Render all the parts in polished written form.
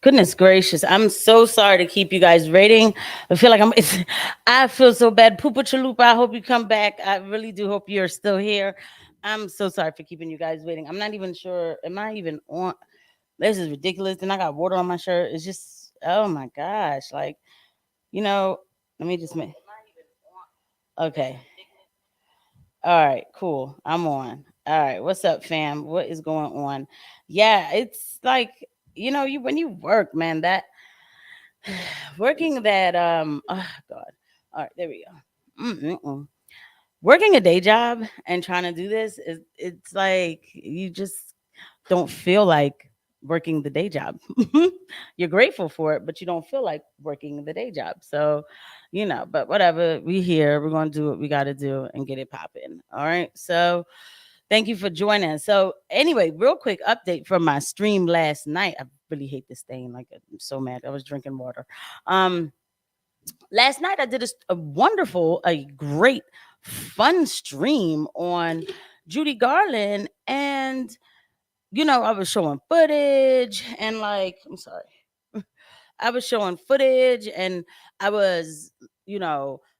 Goodness gracious. I'm so sorry to keep you guys waiting. I feel like I feel so bad. Poopa Chalupa, I hope you come back. I really do hope you're still here. I'm so sorry for keeping you guys waiting. I'm not even sure. Am I even on? This is ridiculous. Then I got water on my shirt. It's just, oh my gosh. Like, you know, let me just make. Okay. All right, cool. I'm on. All right, what's up, fam? What is going on? Yeah, it's like, you when you work, man, that working that oh god. All right, there we go. Mm-mm-mm. Working a day job and trying to do this is it's like you just don't feel like working the day job. You're grateful for it, but you don't feel like working the day job. So, but whatever, we here, we're gonna do what we gotta do and get it popping. All right. So thank you for joining. So anyway, real quick update from my stream last night. I really hate this thing. Like I'm so mad. I was drinking water. Um Last night I did a great, fun stream on Judy Garland, and I was showing footage and like, I'm sorry. I was showing footage and I was,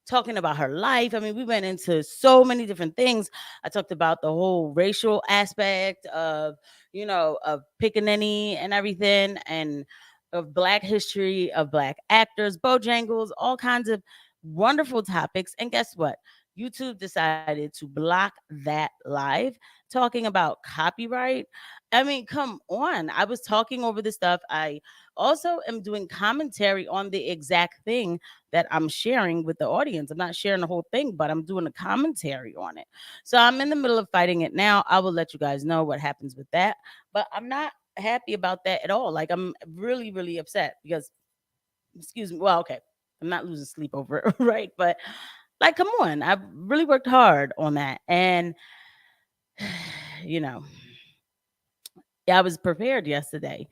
talking about her life. I mean, we went into so many different things. I talked about the whole racial aspect of Pickaninny and everything, and of Black history, of Black actors, Bojangles, all kinds of wonderful topics. And guess what? YouTube decided to block that live talking about copyright. I mean, come on. I was talking over the stuff. I also am doing commentary on the exact thing that I'm sharing with the audience. I'm not sharing the whole thing, but I'm doing a commentary on it. So I'm in the middle of fighting it now. I will let you guys know what happens with that. But I'm not happy about that at all. Like, I'm really, really upset because, excuse me. Well, okay. I'm not losing sleep over it, right? But like, come on. I've really worked hard on that. And, you know, yeah, I was prepared yesterday,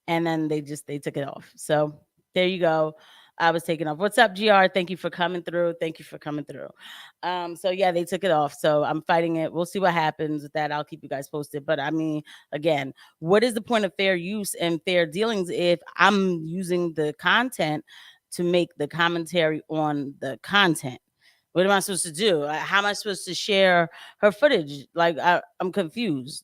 and then they took it off. So there you go. I was taken off. What's up, GR? Thank you for coming through. Thank you for coming through. So yeah, they took it off. So I'm fighting it. We'll see what happens with that. I'll keep you guys posted. But I mean, again, what is the point of fair use and fair dealings if I'm using the content to make the commentary on the content? What am I supposed to do? How am I supposed to share her footage? Like I'm confused,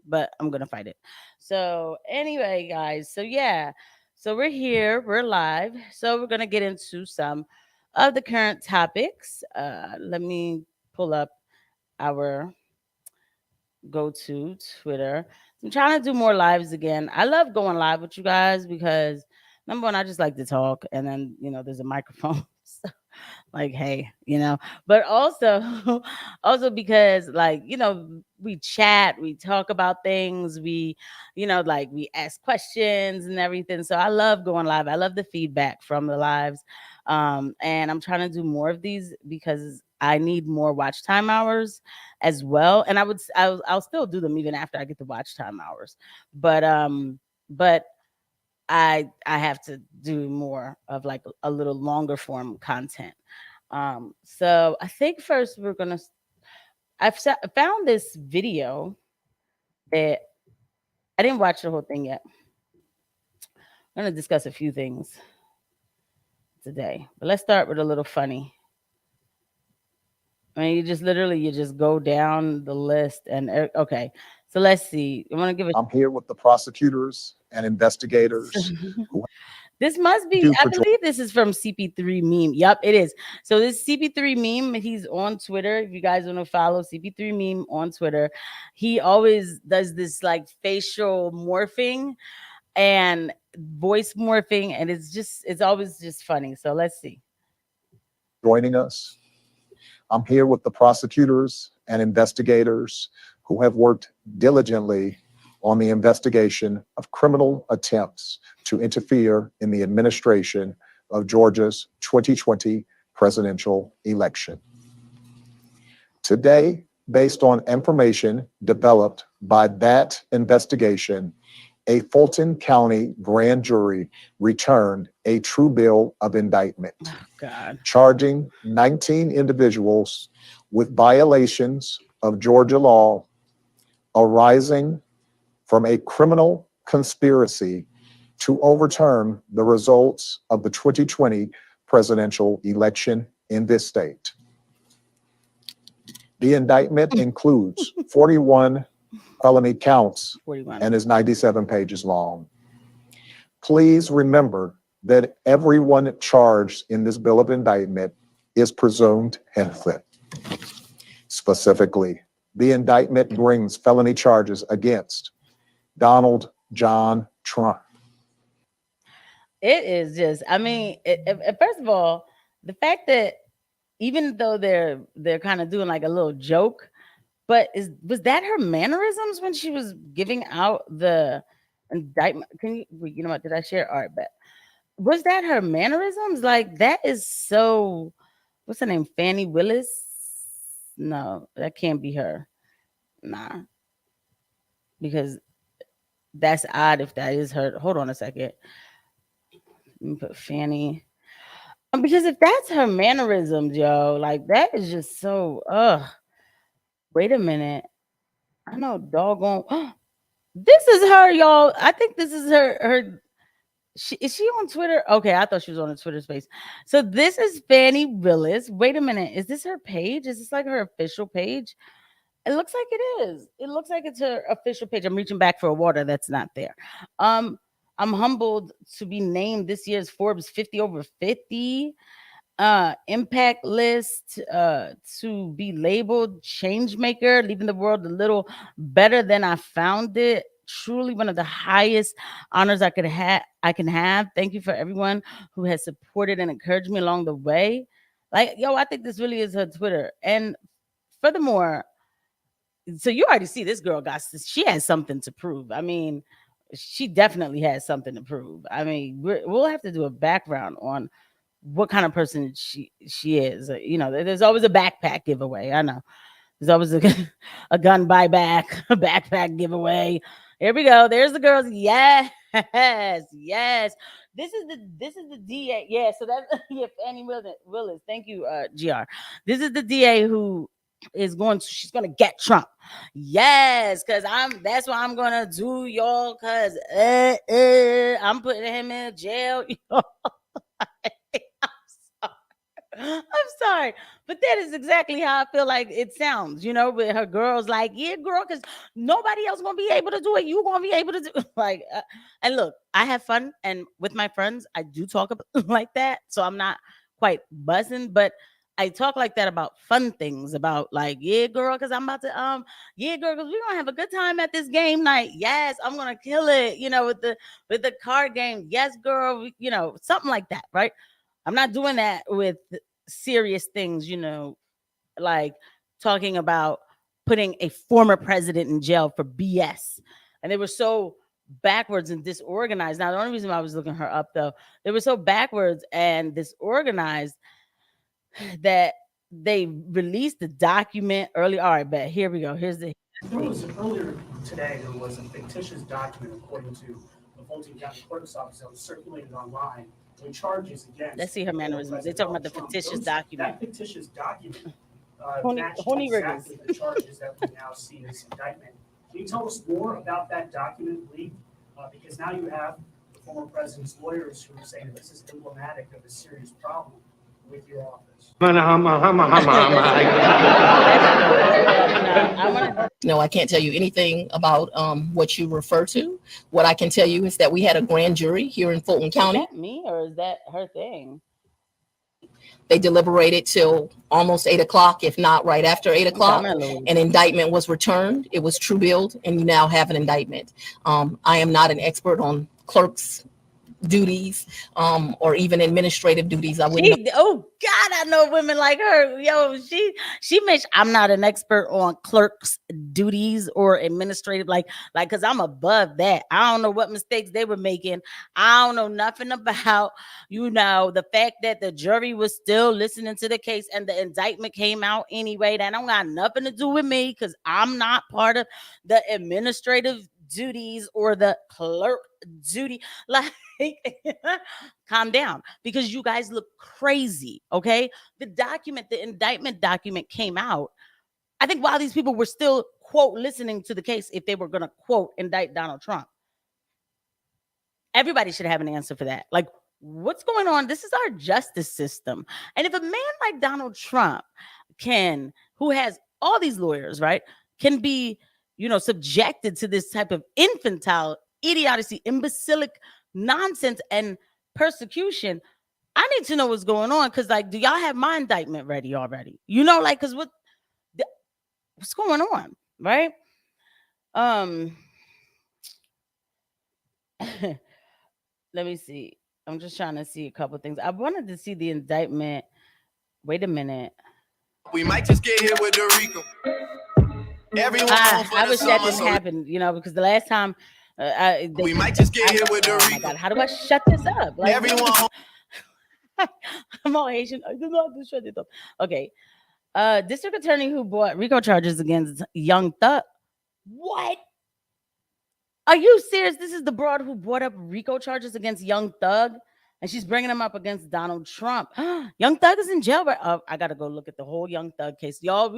but I'm gonna fight it. So anyway, guys, so yeah, so we're here, we're live. So we're gonna get into some of the current topics. Let me pull up our go to Twitter. I'm trying to do more lives again. I love going live with you guys because number one, I just like to talk, and then there's a microphone. So, like, hey, but also also because, like, we chat, we talk about things, we like, we ask questions and everything. So I love going live. I love the feedback from the lives. And I'm trying to do more of these because I need more watch time hours as well. And I'll still do them even after I get the watch time hours, but I have to do more of like a little longer form content. So I think first found this video that I didn't watch the whole thing yet. I'm gonna discuss a few things today, but let's start with a little funny. I mean, you just go down the list and okay. So let's see. I want to give I'm here with the prosecutors and investigators who This must be, do I for believe this is from CP3 meme. Yup, it is. So this CP3 meme, he's on Twitter. If you guys want to follow CP3 meme on Twitter, he always does this like facial morphing and voice morphing, and it's always just funny. So let's see. joining us. I'm here with the prosecutors and investigators who have worked diligently on the investigation of criminal attempts to interfere in the administration of Georgia's 2020 presidential election. Today, based on information developed by that investigation, a Fulton County grand jury returned a true bill of indictment, charging 19 individuals with violations of Georgia law arising from a criminal conspiracy to overturn the results of the 2020 presidential election in this state. The indictment includes 41 felony counts 41. and is 97 pages long. Please remember that everyone charged in this bill of indictment is presumed innocent. Specifically, the indictment brings felony charges against Donald John Trump. It is just, I mean, first of all, the fact that even though they're kind of doing like a little joke, but was that her mannerisms when she was giving out the indictment? You know what? Did I share? All right, bet. Was that her mannerisms? Like that is so. What's her name? Fannie Willis? No, that can't be her. Nah, because that's odd if that is her. Hold on a second. Let me put Fannie. Because if that's her mannerisms, yo, like that is just so. Wait a minute. I know, doggone. This is her, y'all. I think this is her. Is she on Twitter? Okay, I thought she was on a Twitter space. So this is Fannie Willis. Wait a minute. Is this her page? Is this like her official page? It looks like it is. It looks like it's her official page. I'm reaching back for a water that's not there. I'm humbled to be named this year's Forbes 50 over 50 impact list, to be labeled change maker, leaving the world a little better than I found it. Truly one of the highest honors I can have. Thank you for everyone who has supported and encouraged me along the way. Like, yo, I think this really is her Twitter. And furthermore, so you already see this girl she has something to prove. I mean, she definitely has something to prove. I mean, we'll have to do a background on what kind of person she is. You know, there's always a backpack giveaway. I know. There's always a gun buyback, a backpack giveaway. Here we go. There's the girls. Yes, yes. This is the DA. Yeah, so that's yeah, Fannie Willis. Thank you, GR. This is the DA who she's gonna get Trump. Yes, because that's what I'm gonna do, y'all. Cause I'm putting him in jail. I'm sorry, but that is exactly how I feel like it sounds, you know, with her girls like, yeah, girl, because nobody else gonna be able to do it. You gonna be able to do like, and look, I have fun, and with my friends, I do talk about like that, so I'm not quite buzzing, but I talk like that about fun things, about like, yeah, girl, because I'm about to, yeah, girl, because we're gonna have a good time at this game night. Yes, I'm gonna kill it, you know, with the card game. Yes, girl, you know, something like that, right? I'm not doing that with serious things, you know, like talking about putting a former president in jail for BS. And they were so backwards and disorganized. Now, the only reason why I was looking her up, though, they were so backwards and disorganized that they released the document early. All right, bet. Here we go. Here's the. Earlier today, there was a fictitious document, according to the Fulton County Clerk's Office, that was circulated online with charges against. Let's see her mannerisms. They're talking about the fictitious document. That fictitious document matched Honey exactly the charges that we now see as indictment. Can you tell us more about that document, Lee? Because now you have the former president's lawyers who are saying this is emblematic of a serious problem with your office. No, I can't tell you anything about what you refer to. What I can tell you is that we had a grand jury here in Fulton County. Is that me or is that her thing? They deliberated till almost 8 o'clock, if not right after 8 o'clock. An indictment was returned. It was true billed, and you now have an indictment. I am not an expert on clerks' duties or even administrative duties. I wouldn't. Oh God, I know women like her. Yo, she makes. I'm not an expert on clerks' duties or administrative, like because I'm above that. I don't know what mistakes they were making. I don't know nothing about, you know, the fact that the jury was still listening to the case and the indictment came out anyway. That don't got nothing to do with me because I'm not part of the administrative duties or the clerk duty. Like, calm down, because you guys look crazy. Okay, the indictment document came out, I think, while these people were still, quote, listening to the case, if they were going to, quote, indict Donald Trump. everybody should have an answer for that. Like, what's going on? This is our justice system. And if a man like Donald Trump who has all these lawyers, right, can be, subjected to this type of infantile idiocy, imbecilic nonsense and persecution, I need to know what's going on. Cause like, do y'all have my indictment ready already? Cause what's going on? Right. Let me see. I'm just trying to see a couple things. I wanted to see the indictment. Wait a minute. We might just get hit with the RICO. Everyone I wish that didn't happen, because the last time we might just get hit with the RICO. Oh my God, how do I shut this up? Like, everyone. I'm all Haitian. I don't know how to shut it up. Okay. District attorney who brought RICO charges against Young Thug. What? Are you serious? This is the broad who brought up RICO charges against Young Thug, and she's bringing them up against Donald Trump. Young Thug is in jail. I got to go look at the whole Young Thug case. Y'all,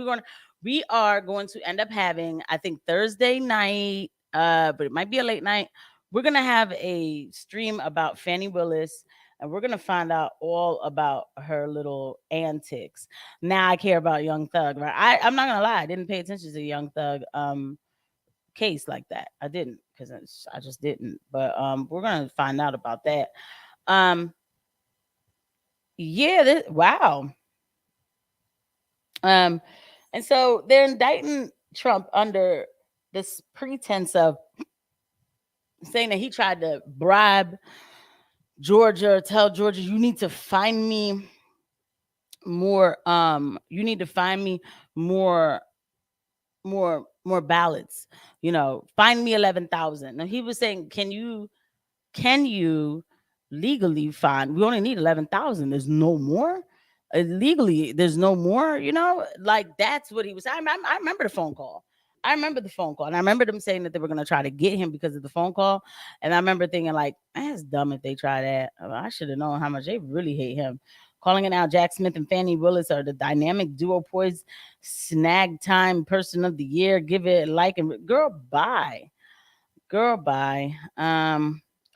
we are going to end up having, I think, Thursday night, but it might be a late night. We're going to have a stream about Fannie Willis, and we're going to find out all about her little antics. Now I care about Young Thug, right? I'm not going to lie. I didn't pay attention to Young Thug case like that. I didn't, because I just didn't. But we're going to find out about that. Wow. And so they're indicting Trump under this pretense of saying that he tried to bribe Georgia, tell Georgia, you need to find me more more ballots, find me 11,000. Now he was saying, can you legally find, we only need 11,000. There's no more. Legally, there's no more, like that's what he was saying. I remember the phone call. And I remember them saying that they were going to try to get him because of the phone call. And I remember thinking like, that's dumb if they try that. I should have known how much they really hate him. Calling it now, Jack Smith and Fannie Willis are the dynamic duo poised snag time person of the year. Give it a like and girl, bye.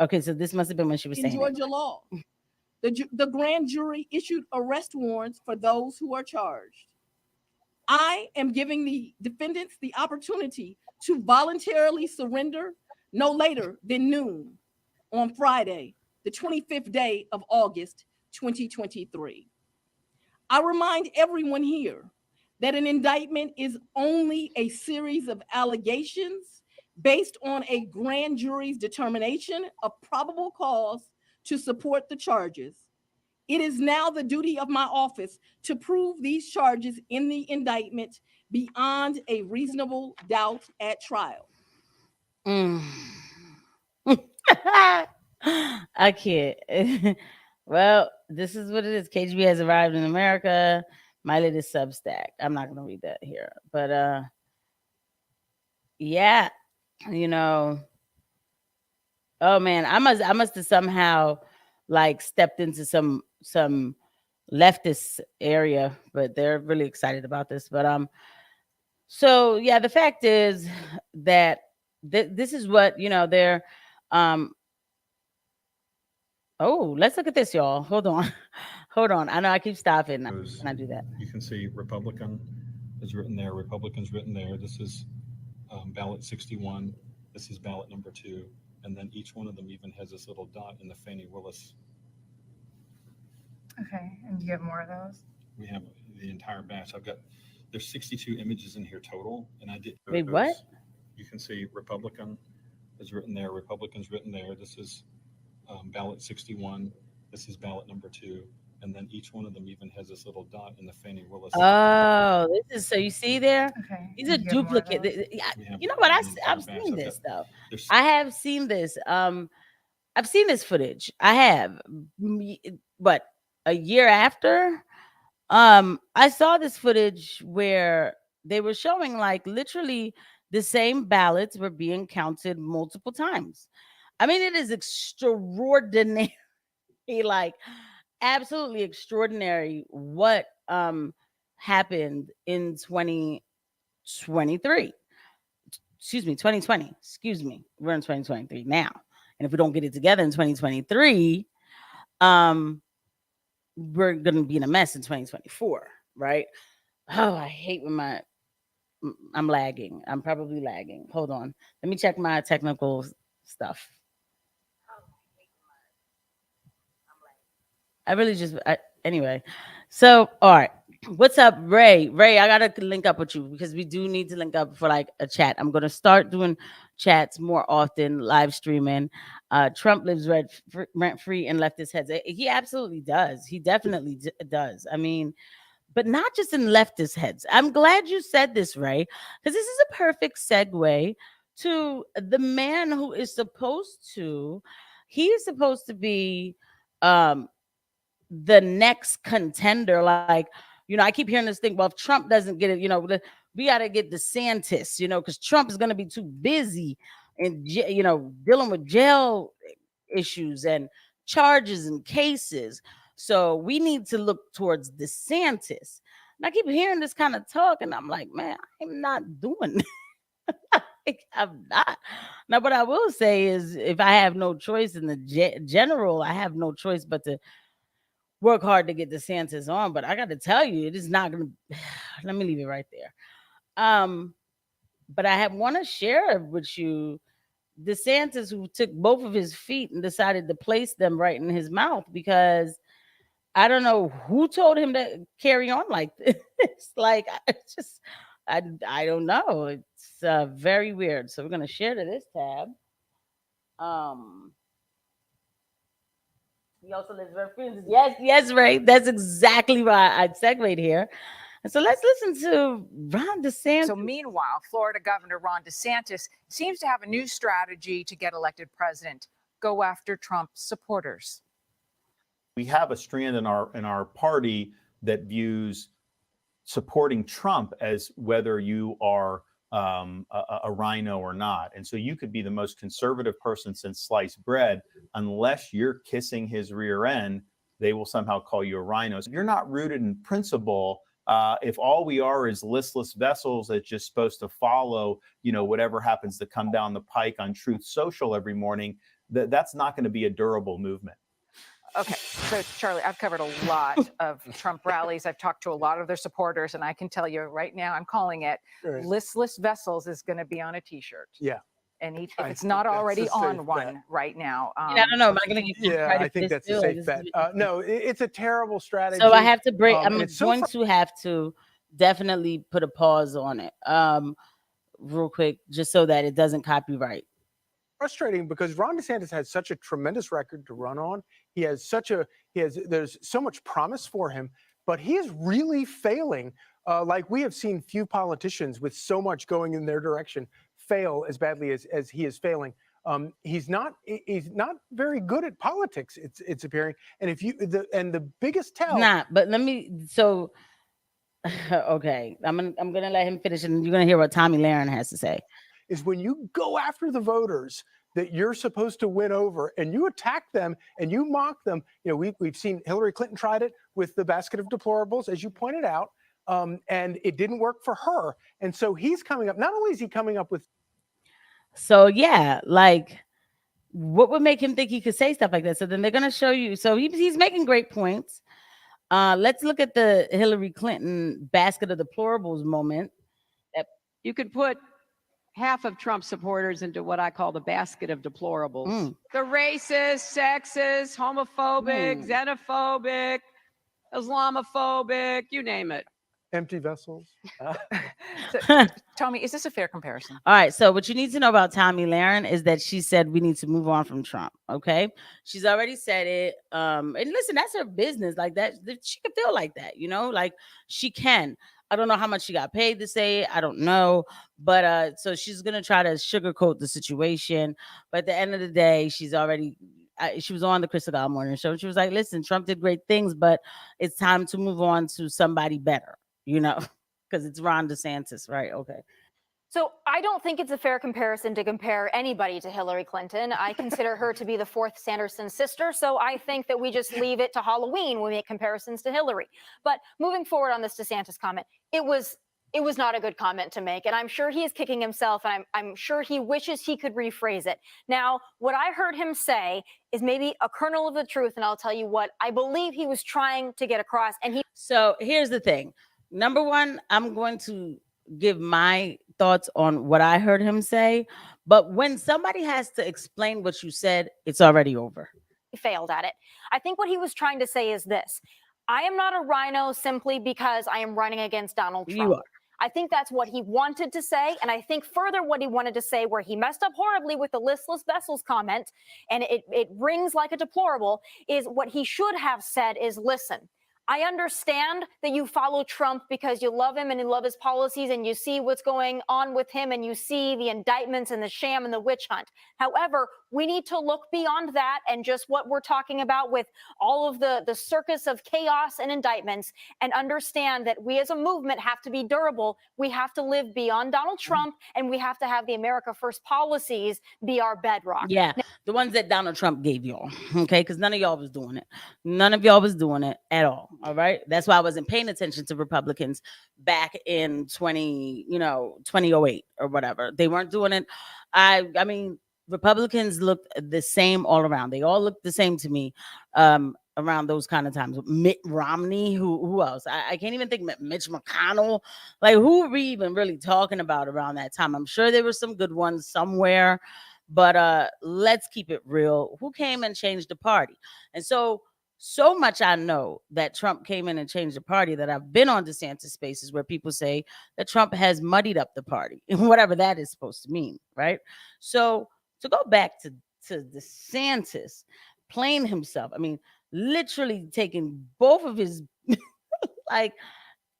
Okay, so this must have been when she was saying Georgia law. The grand jury issued arrest warrants for those who are charged. I am giving the defendants the opportunity to voluntarily surrender no later than noon on Friday, the 25th day of August, 2023. I remind everyone here that an indictment is only a series of allegations based on a grand jury's determination of probable cause to support the charges. It is now the duty of my office to prove these charges in the indictment beyond a reasonable doubt at trial. I can't. Well, this is what it is. KGB has arrived in America. My latest Substack. I'm not going to read that here. But yeah, oh man, I must have somehow like stepped into some leftist area, but they're really excited about this. But so yeah, the fact is that this is what they're oh, let's look at this, y'all. Hold on. I know I keep stopping. Can I do that? You can see Republican is written there. Republican's written there. This is ballot 61. This is ballot number 2. And then each one of them even has this little dot in the Fannie Willis. Okay, and do you have more of those? We have the entire batch. There's 62 images in here total, and I did. Wait, what? You can see Republican is written there. Republican's written there. This is ballot 61. This is ballot number 2. And then each one of them even has this little dot in the Fannie Willis. Oh, this is, so you see there? Okay. These are duplicate. You know what? I've seen this though. I have seen this. I've seen this footage. I have. But a year after, I saw this footage where they were showing like literally the same ballots were being counted multiple times. I mean, it is extraordinary, like absolutely extraordinary what happened in 2023. Excuse me, 2020. Excuse me. We're in 2023 now. And if we don't get it together in 2023, we're going to be in a mess in 2024, right? Oh, I hate when I'm lagging. I'm probably lagging. Hold on. Let me check my technical stuff. I really just, anyway. So, all right. What's up, Ray? Ray, I got to link up with you because we do need to link up for like a chat. I'm going to start doing chats more often, live streaming. Trump lives rent free in leftist heads. He absolutely does. He definitely does. I mean, but not just in leftist heads. I'm glad you said this, Ray, because this is a perfect segue to the man who is he is supposed to be the next contender. Like, I keep hearing this thing, well, if Trump doesn't get it, we got to get DeSantis, because Trump is going to be too busy and, dealing with jail issues and charges and cases. So we need to look towards DeSantis. And I keep hearing this kind of talk, and I'm like, man, I'm not doing it. I'm not. Now, what I will say is, if I have no choice in the general, I have no choice but to work hard to get DeSantis on. But I got to tell you, it is not going to. Let me leave it right there. But I want to share with you DeSantis, who took both of his feet and decided to place them right in his mouth, because I don't know who told him to carry on like this. Like, I don't know. It's very weird. So we're going to share to this tab. He also lives very free. Yes, Ray. That's exactly why I segued here. And so let's listen to Ron DeSantis. So meanwhile, Florida Governor Ron DeSantis seems to have a new strategy to get elected president: go after Trump's supporters. We have a strand in our party that views supporting Trump as whether you are a rhino or not. And so you could be the most conservative person since sliced bread. Unless you're kissing his rear end, they will somehow call you a rhino. So if you're not rooted in principle, if all we are is listless vessels that's just supposed to follow, whatever happens to come down the pike on Truth Social every morning, that's not going to be a durable movement. Okay, so Charlie, I've covered a lot of Trump rallies. I've talked to a lot of their supporters, and I can tell you right now, I'm calling it listless vessels is going to be on a T-shirt. Yeah. And if it's not already on one right now. I don't know. Am I going to get I think that's a safe bet. No, it's a terrible strategy. So I have to break. I'm going to have to definitely put a pause on it real quick, just so that it doesn't copyright. Frustrating because Ron DeSantis has such a tremendous record to run on. There's so much promise for him, but he is really failing. Like we have seen few politicians with so much going in their direction fail as badly as he is failing. He's not very good at politics. It's appearing. And the biggest tell. But let me. So okay, I'm gonna let him finish, and you're gonna hear what Tommy Lahren has to say. Is when you go after the voters that you're supposed to win over and you attack them and you mock them. We've seen Hillary Clinton tried it with the basket of deplorables, as you pointed out, and it didn't work for her. And so he's coming up. Not only is he coming up with. So yeah, like what would make him think he could say stuff like that? So then they're going to show you. So he's making great points. Let's look at the Hillary Clinton basket of deplorables moment. You could put half of Trump supporters into what I call the basket of deplorables. The racist, sexist, homophobic, xenophobic, Islamophobic, you name it. Empty vessels. So, Tommy, is this a fair comparison? All right. So what you need to know about Tommy Lahren is that she said we need to move on from Trump. Okay. She's already said it. And listen, that's her business. Like that, she can feel like that, like she can. I don't know how much she got paid to say it. I don't know. But so she's going to try to sugarcoat the situation. But at the end of the day, she was on the Crystal Ball Morning Show. She was like, listen, Trump did great things, but it's time to move on to somebody better, because it's Ron DeSantis, right? Okay. So I don't think it's a fair comparison to compare anybody to Hillary Clinton. I consider her to be the fourth Sanderson sister. So I think that we just leave it to Halloween when we make comparisons to Hillary. But moving forward on this DeSantis comment, it was it was not a good comment to make. And I'm sure he is kicking himself, and I'm sure he wishes he could rephrase it. Now, what I heard him say is maybe a kernel of the truth, and I'll tell you what I believe he was trying to get across. And So here's the thing. Number one, I'm going to give my thoughts on what I heard him say. But when somebody has to explain what you said, it's already over. He failed at it. I think what he was trying to say is this: I am not a rhino simply because I am running against Donald Trump. You are. I think that's what he wanted to say. And I think further what he wanted to say, where he messed up horribly with the listless vessels comment, and it rings like a deplorable, is what he should have said is, listen, I understand that you follow Trump because you love him and you love his policies and you see what's going on with him and you see the indictments and the sham and the witch hunt. However, we need to look beyond that and just what we're talking about with all of the circus of chaos and indictments, and understand that we as a movement have to be durable. We have to live beyond Donald Trump, and we have to have the America First policies be our bedrock. Yeah, the ones that Donald Trump gave y'all, okay? Because none of y'all was doing it. None of y'all was doing it at all, all right? That's why I wasn't paying attention to Republicans back in 2008 or whatever. They weren't doing it. I mean, Republicans looked the same all around. They all looked the same to me around those kind of times. Mitt Romney, who else? I can't even think. Mitch McConnell. Like, who were we even really talking about around that time? I'm sure there were some good ones somewhere, but let's keep it real. Who came and changed the party? And so much I know that Trump came in and changed the party, that I've been on DeSantis spaces where people say that Trump has muddied up the party, whatever that is supposed to mean, right? So to go back to DeSantis playing himself, I mean, literally taking both of his like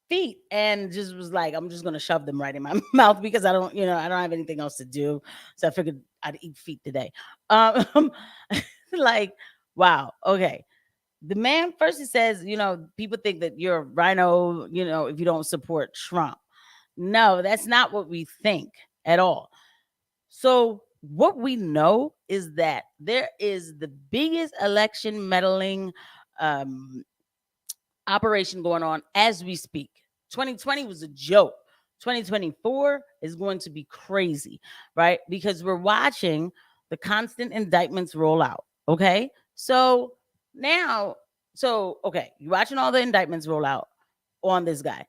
feet and just was like, I'm just gonna shove them right in my mouth because I don't have anything else to do. So I figured I'd eat feet today. Like, wow, okay. The man first, he says, people think that you're a rhino, if you don't support Trump. No, that's not what we think at all. So what we know is that there is the biggest election meddling operation going on as we speak. 2020 was a joke. 2024 is going to be crazy, right? Because we're watching the constant indictments roll out. Okay. So now, you're watching all the indictments roll out on this guy.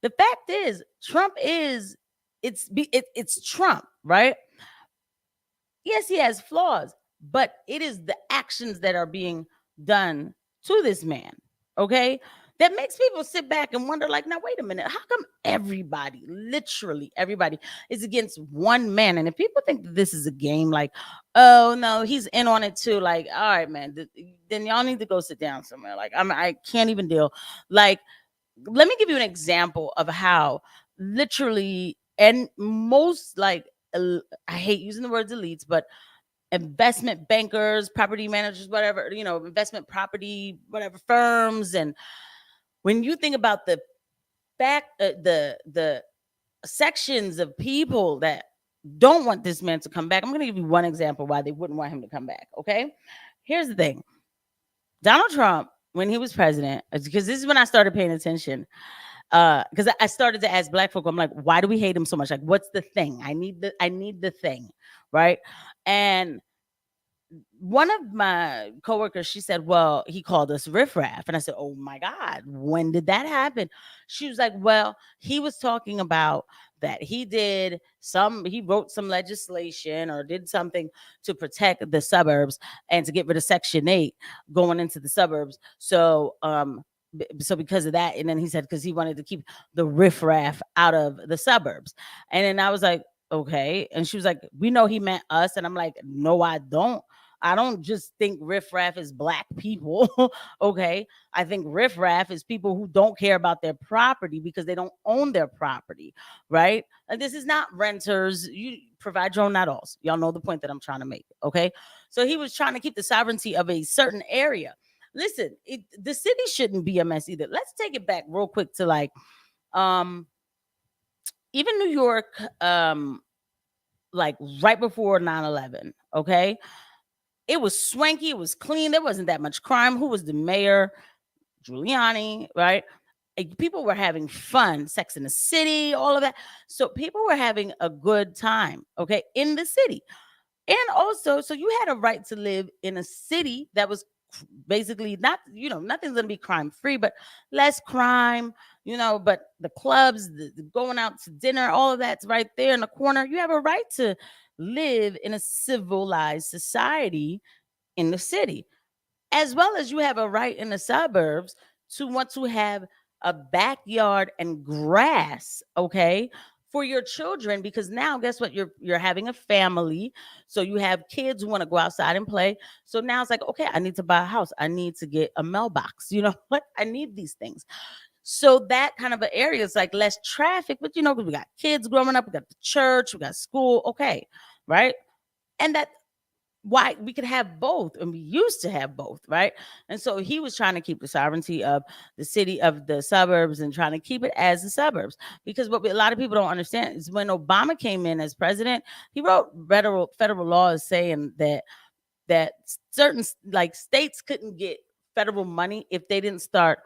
The fact is, Trump is, it's Trump, right? Yes, he has flaws, but it is the actions that are being done to this man, okay? That makes people sit back and wonder, like, now, wait a minute, how come everybody, literally everybody, is against one man? And if people think that this is a game, like, oh, no, he's in on it too, like, all right, man, then y'all need to go sit down somewhere. Like, I can't even deal. Like, let me give you an example of how literally, and most, like, I hate using the words elites, but investment bankers, property managers, whatever, investment property, whatever firms. And when you think about the fact, the sections of people that don't want this man to come back, I'm going to give you one example why they wouldn't want him to come back. Okay. Here's the thing. Donald Trump, when he was president, because this is when I started paying attention, because I started to ask Black folk, I'm like, why do we hate him so much? Like, what's the thing? I need the thing, right? And one of my coworkers, she said, well, he called us riffraff. And I said, oh my God, when did that happen? She was like, well, he was talking about that he wrote some legislation or did something to protect the suburbs and to get rid of Section 8 going into the suburbs. So because of that, and then he said because he wanted to keep the riffraff out of the suburbs. And then I was like, okay. And she was like, we know he meant us. And I'm like, no, I don't. I don't just think riffraff is Black people. Okay. I think riffraff is people who don't care about their property because they don't own their property. Right. And this is not renters. You provide your own, not all. Y'all know the point that I'm trying to make. Okay. So he was trying to keep the sovereignty of a certain area. Listen, the city shouldn't be a mess either. Let's take it back real quick to like, even New York, like right before 9/11. Okay. It was swanky. It was clean. There wasn't that much crime. Who was the mayor? Giuliani, right? people were having fun, Sex in the City, all of that. So people were having a good time, okay, in the city. And also, so you had a right to live in a city that was basically not, nothing's going to be crime free, but less crime, but the clubs, the going out to dinner, all of that's right there in the corner. You have a right to live in a civilized society in the city, as well as you have a right in the suburbs to want to have a backyard and grass, okay, for your children, because now guess what, you're having a family, so you have kids who want to go outside and play. So now it's like, okay, I need to buy a house, I need to get a mailbox, what, I need these things. So that kind of an area is like less traffic, but because we got kids growing up, we got the church, we got school, okay, right? And that why we could have both, and we used to have both, right? And so he was trying to keep the sovereignty of the city, of the suburbs, and trying to keep it as the suburbs, because what a lot of people don't understand is when Obama came in as president, he wrote federal laws saying that certain like states couldn't get federal money if they didn't start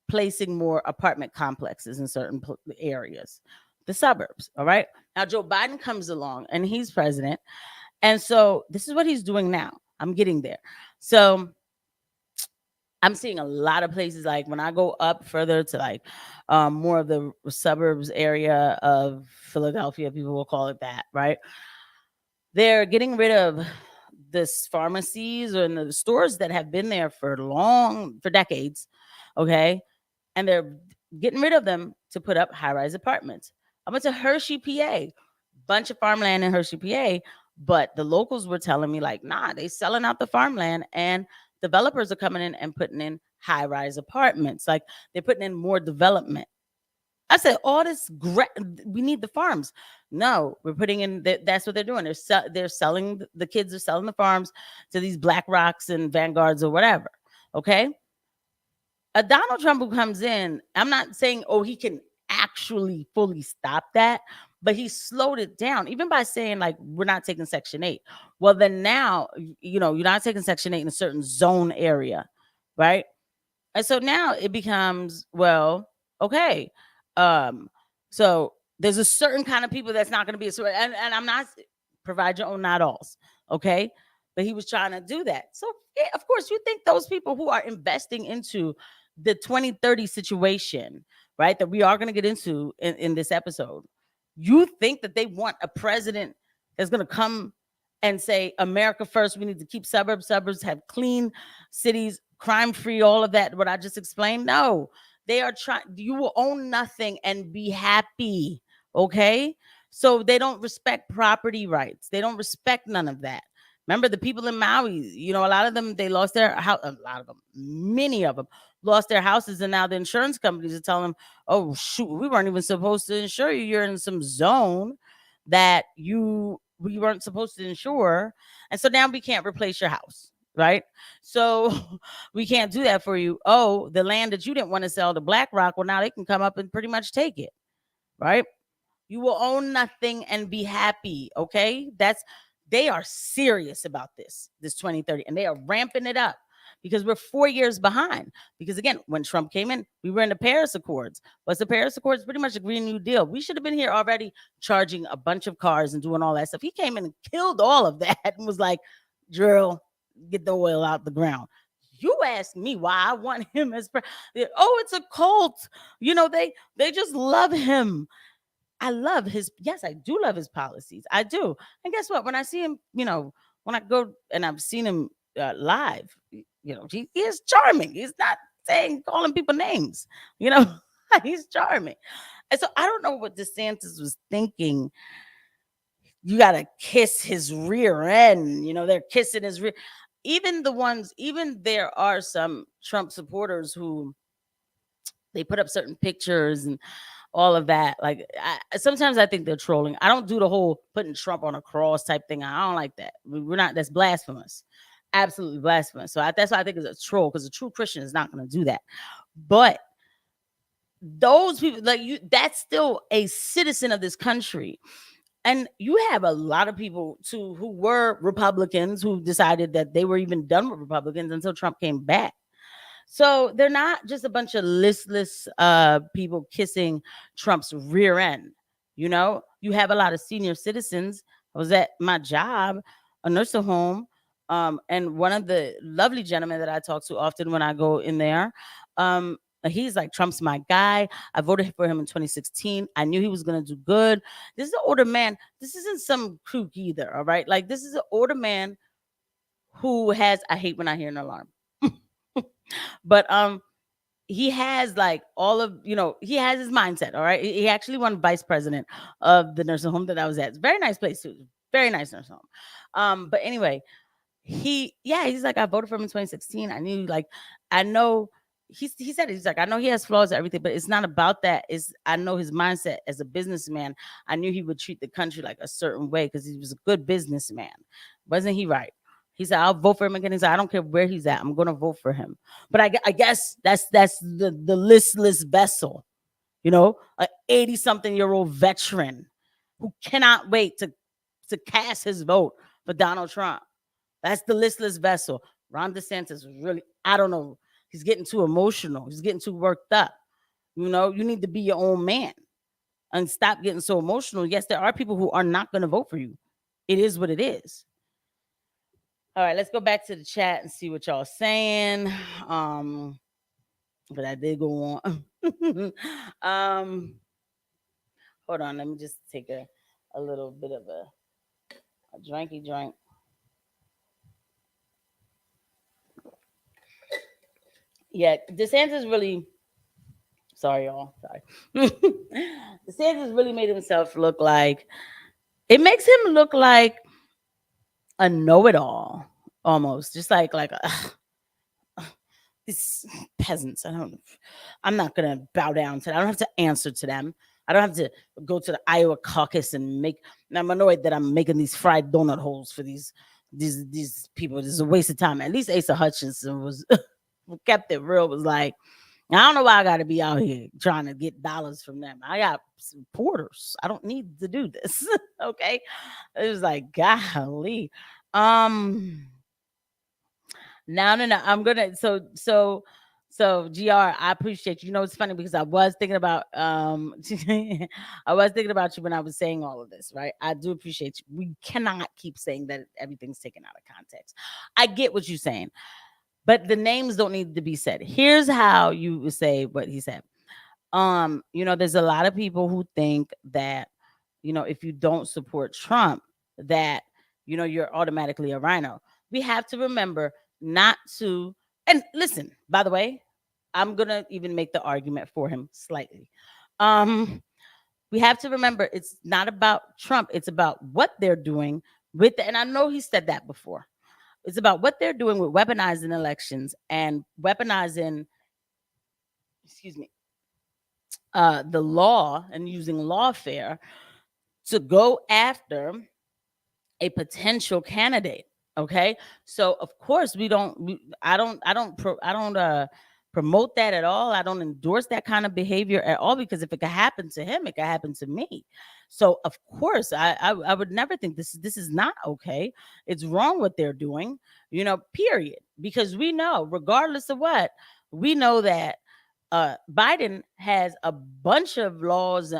placing more apartment complexes in certain areas, the suburbs. All right, now Joe Biden comes along and he's president. And so this is what he's doing now. I'm getting there. So I'm seeing a lot of places, like when I go up further to like more of the suburbs area of Philadelphia, people will call it that, right? They're getting rid of this pharmacies or the stores that have been there for decades, okay? And they're getting rid of them to put up high-rise apartments. I went to Hershey, PA, bunch of farmland in Hershey, PA. But the locals were telling me like, nah, they selling out the farmland and developers are coming in and putting in high-rise apartments. Like they're putting in more development. I said, all this great, we need the farms. No, we're putting in, that's what they're doing. They're selling, the kids are selling the farms to these Black Rocks and Vanguards or whatever. Okay. A Donald Trump who comes in, I'm not saying, he can actually fully stop that, but he slowed it down, even by saying like, we're not taking Section 8. Well, then now, you're not taking Section 8 in a certain zone area, right? And so now it becomes, well, okay. So there's a certain kind of people that's not going to be and I'm not, provide your own not alls, okay? But he was trying to do that. So yeah, of course, you think those people who are investing into the 2030 situation, right, that we are going to get into in this episode, you think that they want a president that's going to come and say, America first, we need to keep suburbs, have clean cities, crime-free, all of that, what I just explained? No, they are trying, you will own nothing and be happy, okay? So they don't respect property rights. They don't respect none of that. Remember the people in Maui, a lot of them, they lost their house, many of them lost their houses, and now the insurance companies are telling them, oh shoot, we weren't even supposed to insure you. You're in some zone that we weren't supposed to insure, and so now we can't replace your house, right? So we can't do that for you. Oh, the land that you didn't want to sell to BlackRock, well, now they can come up and pretty much take it, right? You will own nothing and be happy, okay? They are serious about this 2030, and they are ramping it up because we're 4 years behind. Because again, when Trump came in, we were in the Paris Accords. What's the Paris Accords? Pretty much a Green New Deal. We should have been here already charging a bunch of cars and doing all that stuff. He came in and killed all of that and was like, drill, get the oil out the ground. You ask me why I want him as president. Oh, it's a cult. They just love him. I love yes, I do love his policies. I do. And guess what? When I see him, when I go and I've seen him live, he is charming. He's not calling people names, he's charming. And so I don't know what DeSantis was thinking. You got to kiss his rear end. They're kissing his rear. Even there are some Trump supporters who they put up certain pictures and all of that. Like sometimes I think they're trolling. I don't do the whole putting Trump on a cross type thing. I don't like that. We're not, that's blasphemous. Absolutely blasphemous. So that's why I think it's a troll, because a true Christian is not going to do that. But those people, like that's still a citizen of this country. And you have a lot of people too who were Republicans who decided that they were even done with Republicans until Trump came back. So they're not just a bunch of listless people kissing Trump's rear end. You know, you have a lot of senior citizens. I was at my job, a nursing home, and one of the lovely gentlemen that I talk to often when I go in there, he's like, Trump's my guy. I voted for him in 2016. I knew he was going to do good. This is an older man. This isn't some kook either. All right. Like, this is an older man who has, I hate when I hear an alarm, but he has like all of, he has his mindset. All right. He actually won vice president of the nursing home that I was at. It's a very nice place too. Very nice nursing home. But anyway, he's like, I voted for him in 2016. I knew, like, I know he said, he's like, I know he has flaws and everything, but it's not about that. I know his mindset as a businessman. I knew he would treat the country like a certain way because he was a good businessman. Wasn't he right? He said, I'll vote for him again. He said, I don't care where he's at. I'm going to vote for him. But I guess that's the listless vessel, an 80-something-year-old veteran who cannot wait to cast his vote for Donald Trump. That's the listless vessel. Ron DeSantis really, I don't know. He's getting too emotional. He's getting too worked up. You need to be your own man and stop getting so emotional. Yes, there are people who are not going to vote for you. It is what it is. All right, let's go back to the chat and see what y'all saying. But I did go on. Hold on, let me just take a little bit of a drinky drink. Yeah, DeSantis really, sorry y'all, sorry. DeSantis really made himself look like, it makes him look like a know-it-all, almost, just like these peasants. I'm not gonna bow down to them. I don't have to answer to them. I don't have to go to the Iowa caucus and I'm annoyed that I'm making these fried donut holes for these people. This is a waste of time. At least Asa Hutchinson was kept it real, was like, I don't know why I got to be out here trying to get dollars from them. I got supporters. I don't need to do this. Okay. It was like, golly. No. I'm gonna so GR, I appreciate you. It's funny because I was thinking about I was thinking about you when I was saying all of this, right? I do appreciate you. We cannot keep saying that everything's taken out of context. I get what you're saying, but the names don't need to be said. Here's how you would say what he said. There's a lot of people who think that, if you don't support Trump, that, you're automatically a rhino. We have to remember not to, and listen, by the way, I'm going to even make the argument for him slightly. We have to remember it's not about Trump. It's about what they're doing with and I know he said that before. It's about what they're doing with weaponizing elections and weaponizing, the law and using lawfare to go after a potential candidate. Okay, so of course I don't promote that at all. I don't endorse that kind of behavior at all, because if it could happen to him, it could happen to me. So of course I would never think this is not okay. It's wrong what they're doing, period. Because we know, regardless of what, we know that Biden has a bunch of laws.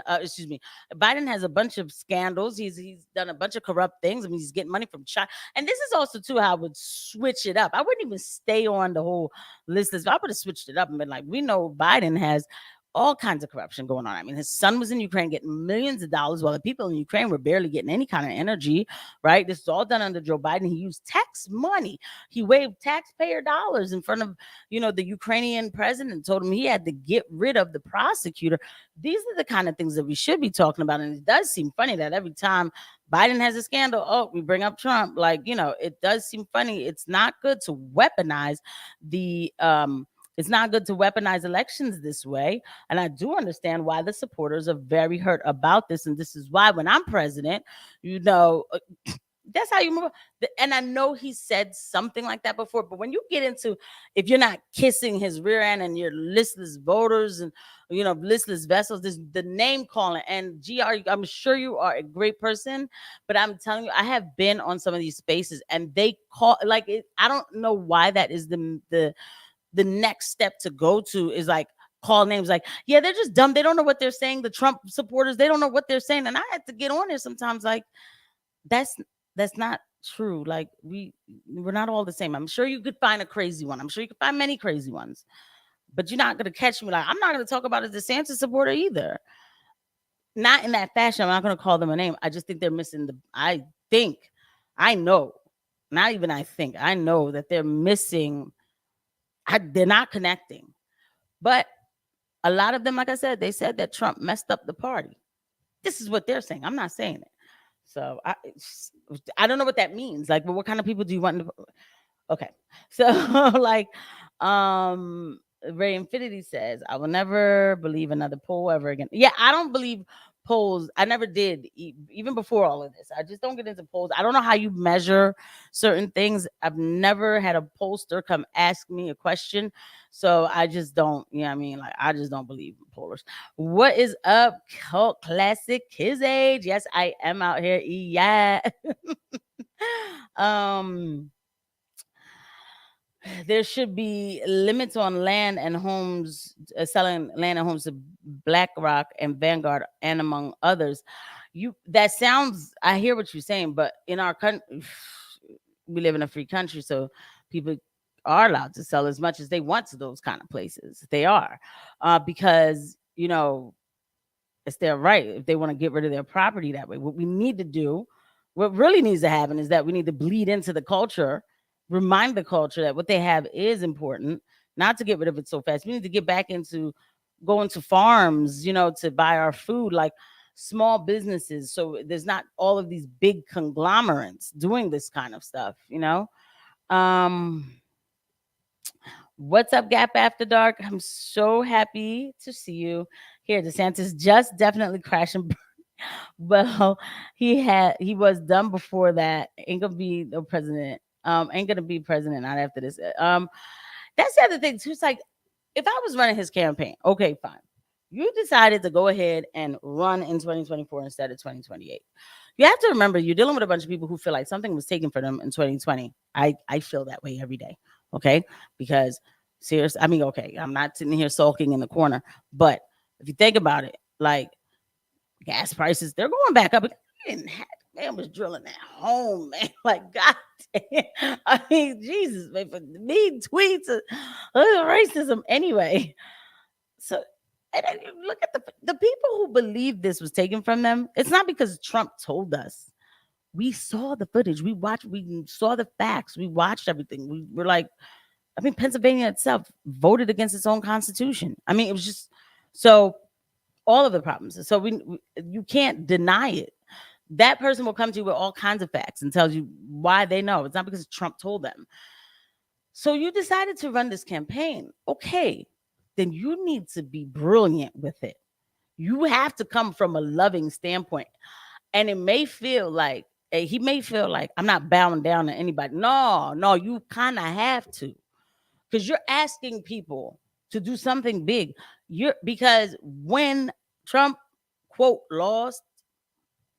Biden has a bunch of scandals. He's done a bunch of corrupt things. I mean, he's getting money from China. And this is also too how I would switch it up. I wouldn't even stay on the whole list. I would have switched it up and been like, we know Biden has all kinds of corruption going on. I mean, his son was in Ukraine getting millions of dollars while the people in Ukraine were barely getting any kind of energy, right? This is all done under Joe Biden. He used tax money. He waived taxpayer dollars in front of, the Ukrainian president, told him he had to get rid of the prosecutor. These are the kind of things that we should be talking about. And it does seem funny that every time Biden has a scandal, we bring up Trump. Like, it does seem funny. It's not good to weaponize it's not good to weaponize elections this way. And I do understand why the supporters are very hurt about this. And this is why when I'm president, that's how you move. And I know he said something like that before, but when you get into, if you're not kissing his rear end and you're listless voters and, listless vessels, this the name calling. And GR, I'm sure you are a great person, but I'm telling you, I have been on some of these spaces and they call like it. I don't know why that is the the next step to go to is like call names like, yeah, they're just dumb. They don't know what they're saying. The Trump supporters, they don't know what they're saying. And I had to get on there sometimes like, that's not true. Like we're not all the same. I'm sure you could find a crazy one. I'm sure you could find many crazy ones. But you're not going to catch me like, I'm not going to talk about a DeSantis supporter either. Not in that fashion. I'm not going to call them a name. I just think they're missing I know that they're missing. They're not connecting. But a lot of them, like I said, they said that Trump messed up the party. This is what they're saying. I'm not saying it. So I don't know what that means. Like, well, what kind of people do you want to? Okay. So like, Ray Infinity says, I will never believe another poll ever again. Yeah, I don't believe polls. I never did, even before all of this. I just don't get into polls. I don't know how you measure certain things. I've never had a pollster come ask me a question. So I just don't, like, I just don't believe in pollers. What is up, Cult Classic His Age? Yes, I am out here. Yeah. There should be limits on land and homes, selling land and homes to BlackRock and Vanguard, and among others. I hear what you're saying, but in our country, we live in a free country, so people are allowed to sell as much as they want to those kind of places. They are, because it's their right if they want to get rid of their property that way. What we need to do, what really needs to happen, is that we need to bleed into the culture. Remind the culture that what they have is important, not to get rid of it so fast. We need to get back into going to farms, to buy our food, like small businesses. So there's not all of these big conglomerates doing this kind of stuff, What's up, Gap After Dark? I'm so happy to see you here. DeSantis just definitely crashing. Well, he was done before that. Ain't gonna be no president. Ain't gonna be president not after this. That's the other thing too. It's like, if I was running his campaign, okay, fine. You decided to go ahead and run in 2024 instead of 2028. You have to remember, you're dealing with a bunch of people who feel like something was taken from them in 2020. I feel that way every day. Okay, because seriously, okay, I'm not sitting here sulking in the corner, but if you think about it, like gas prices, they're going back up. Man was drilling at home, man. Like, God damn. Jesus, man, for me, tweets, racism anyway. So, and then you look at the people who believe this was taken from them. It's not because Trump told us. We saw the footage. We saw the facts. We watched everything. We were like, Pennsylvania itself voted against its own constitution. It was just, so all of the problems. So you can't deny it. That person will come to you with all kinds of facts and tells you why they know. It's not because Trump told them. So you decided to run this campaign. Okay, then you need to be brilliant with it. You have to come from a loving standpoint. And it may feel like, he may feel like, I'm not bowing down to anybody. No, you kind of have to. Because you're asking people to do something big. Because when Trump, quote, lost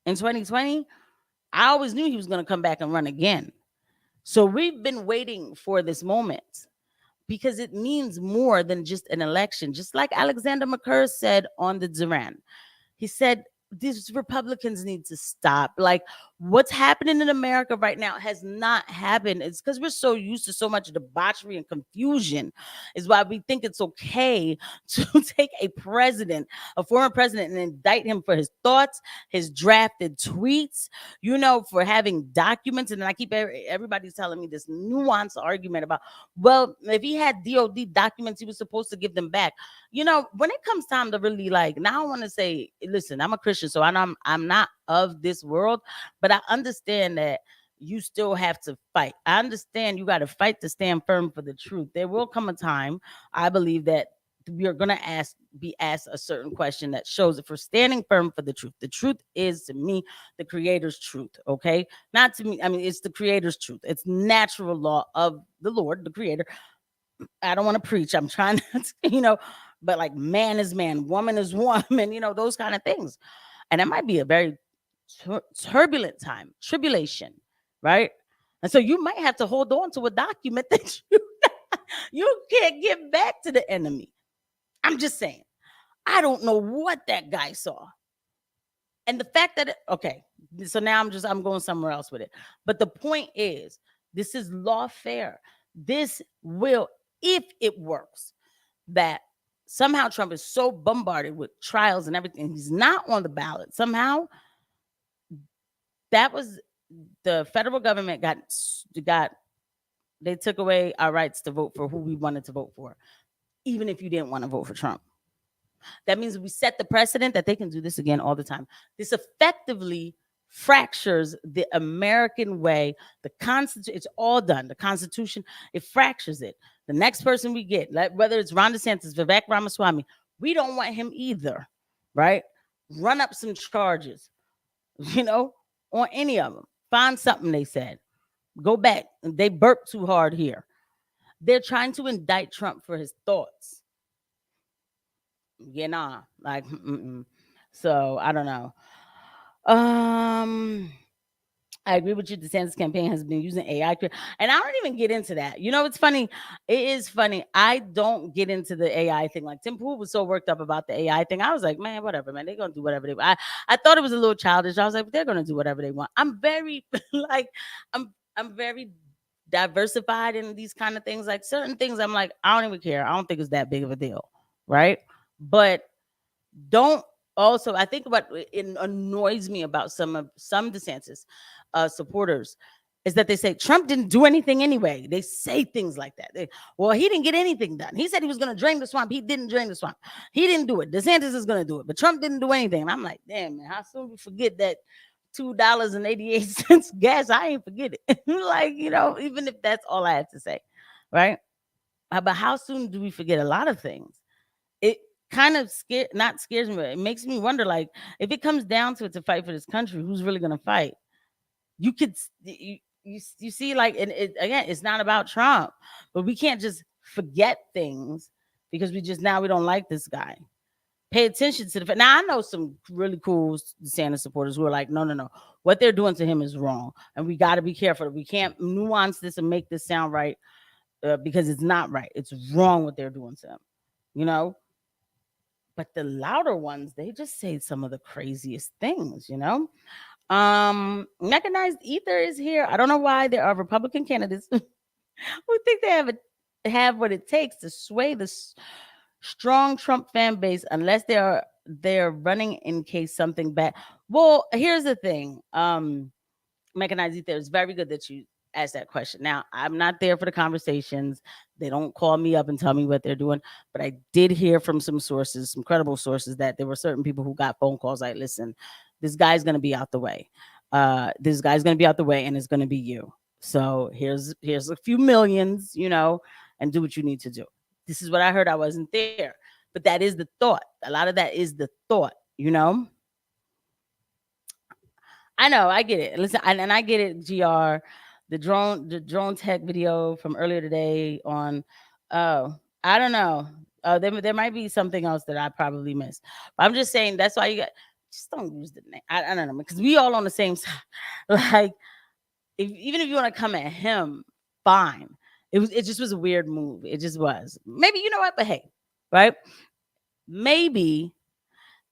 in 2020, I always knew he was going to come back and run again. So we've been waiting for this moment because it means more than just an election. Just like Alexander McCurry said on the Duran, he said, these Republicans need to stop. Like, what's happening in America right now has not happened. It's because we're so used to so much debauchery and confusion is why we think it's okay to take a former president, and indict him for his thoughts, his drafted tweets, for having documents. And then I keep everybody's telling me this nuanced argument about, well, if he had DOD documents, he was supposed to give them back. When it comes time to really, like, now I want to say, listen, I'm a Christian, so I'm not of this world, but I understand that you still have to fight. I understand you got to fight to stand firm for the truth. There will come a time, I believe, that we are going to be asked a certain question that shows if we're standing firm for the truth. The truth is, to me, the Creator's truth. Okay, not to me. It's the Creator's truth. It's natural law of the Lord, the Creator. I don't want to preach. I'm trying to, but like, man is man, woman is woman, those kind of things. And it might be a very turbulent time, tribulation, right? And so you might have to hold on to a document that You can't get back to the enemy. I'm just saying. I don't know what that guy saw. And the fact that, okay, so now I'm going somewhere else with it. But the point is, this is lawfare. This will, if it works, that somehow Trump is so bombarded with trials and everything, he's not on the ballot. Somehow, that was the federal government they took away our rights to vote for who we wanted to vote for, even if you didn't want to vote for Trump. That means we set the precedent that they can do this again all the time. This effectively fractures the American way. The Constitution, it's all done. The Constitution, it fractures it. The next person we get, whether it's Ron DeSantis, Vivek Ramaswamy, we don't want him either, right? Run up some charges, on any of them. Find something they said. Go back. They burped too hard here. They're trying to indict Trump for his thoughts. So I don't know. I agree with you. The DeSantis campaign has been using AI, and I don't even get into that. It's funny. It is funny. I don't get into the AI thing. Like Tim Pool was so worked up about the AI thing. I was like, man, whatever, man. They're gonna do whatever they want. I thought it was a little childish. I was like, they're gonna do whatever they want. I'm very I'm very diversified in these kind of things. Like certain things, I'm like, I don't even care. I don't think it's that big of a deal, right? But I think what it annoys me about some DeSantis supporters is that they say Trump didn't do anything anyway. They say things like that. He didn't get anything done. He said he was going to drain the swamp. He didn't drain the swamp. He didn't do it. DeSantis is going to do it, but Trump didn't do anything. And I'm like, damn, man, how soon we forget that $2.88 gas? I ain't forget it. Even if that's all I have to say, right? But how soon do we forget a lot of things? It kind of not scares me, but it makes me wonder, like, if it comes down to it to fight for this country, who's really going to fight? You see, like, and again, it's not about Trump, but we can't just forget things because we don't like this guy. Pay attention to the fact. Now, I know some really cool DeSantis supporters who are like, no, what they're doing to him is wrong, and we got to be careful. We can't nuance this and make this sound right because it's not right. It's wrong what they're doing to him, But the louder ones, they just say some of the craziest things, Mechanized ether is here. I don't know why there are Republican candidates who think they have what it takes to sway the strong Trump fan base unless they're running in case something bad. Well, here's the thing. Mechanized ether, is very good that you asked that question. Now, I'm not there for the conversations. They don't call me up and tell me what they're doing, but I did hear from some sources, some credible sources, that there were certain people who got phone calls like, listen, this guy's going to be out the way. This guy's going to be out the way, and it's going to be you. So here's a few millions, and do what you need to do. This is what I heard. I wasn't there, but that is the thought. A lot of that is the thought, I know, I get it. Listen, and I get it, GR. The drone tech video from earlier today on, I don't know. There might be something else that I probably missed. But I'm just saying that's why just don't use the name. I don't know, because we all on the same side. Like, even if you want to come at him, fine. It just was a weird move. It just was. Maybe, you know what? But hey, right? Maybe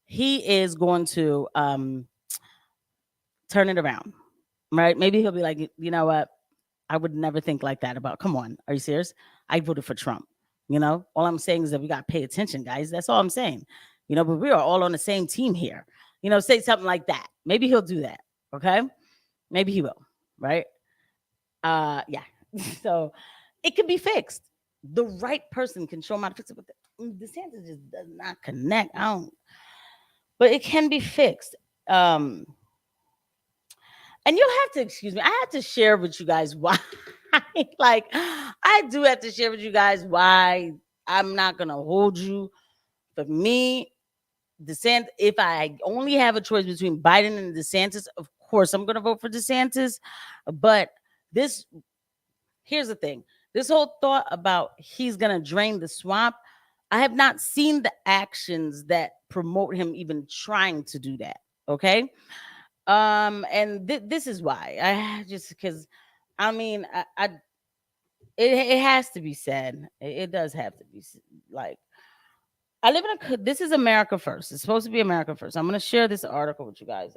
he is going to turn it around. Right? Maybe he'll be like, you know what? I would never think like that about. Come on. Are you serious? I voted for Trump. All I'm saying is that we got to pay attention, guys. That's all I'm saying. But we are all on the same team here. Say something like that. Maybe he'll do that. Okay? Maybe he will. Right? Yeah. So it could be fixed. The right person can show him how to fix it. But DeSantis just does not connect. But it can be fixed. And you'll have to excuse me. I have to share with you guys why. Like, I do have to share with you guys why I'm not going to hold you. For me, DeSantis, if I only have a choice between Biden and DeSantis, of course, I'm going to vote for DeSantis. But here's the thing. This whole thought about he's going to drain the swamp, I have not seen the actions that promote him even trying to do that. Okay? And this is why. Because it has to be said. It does have to be like, I live in a, this is America first. It's supposed to be America first. I'm going to share this article with you guys.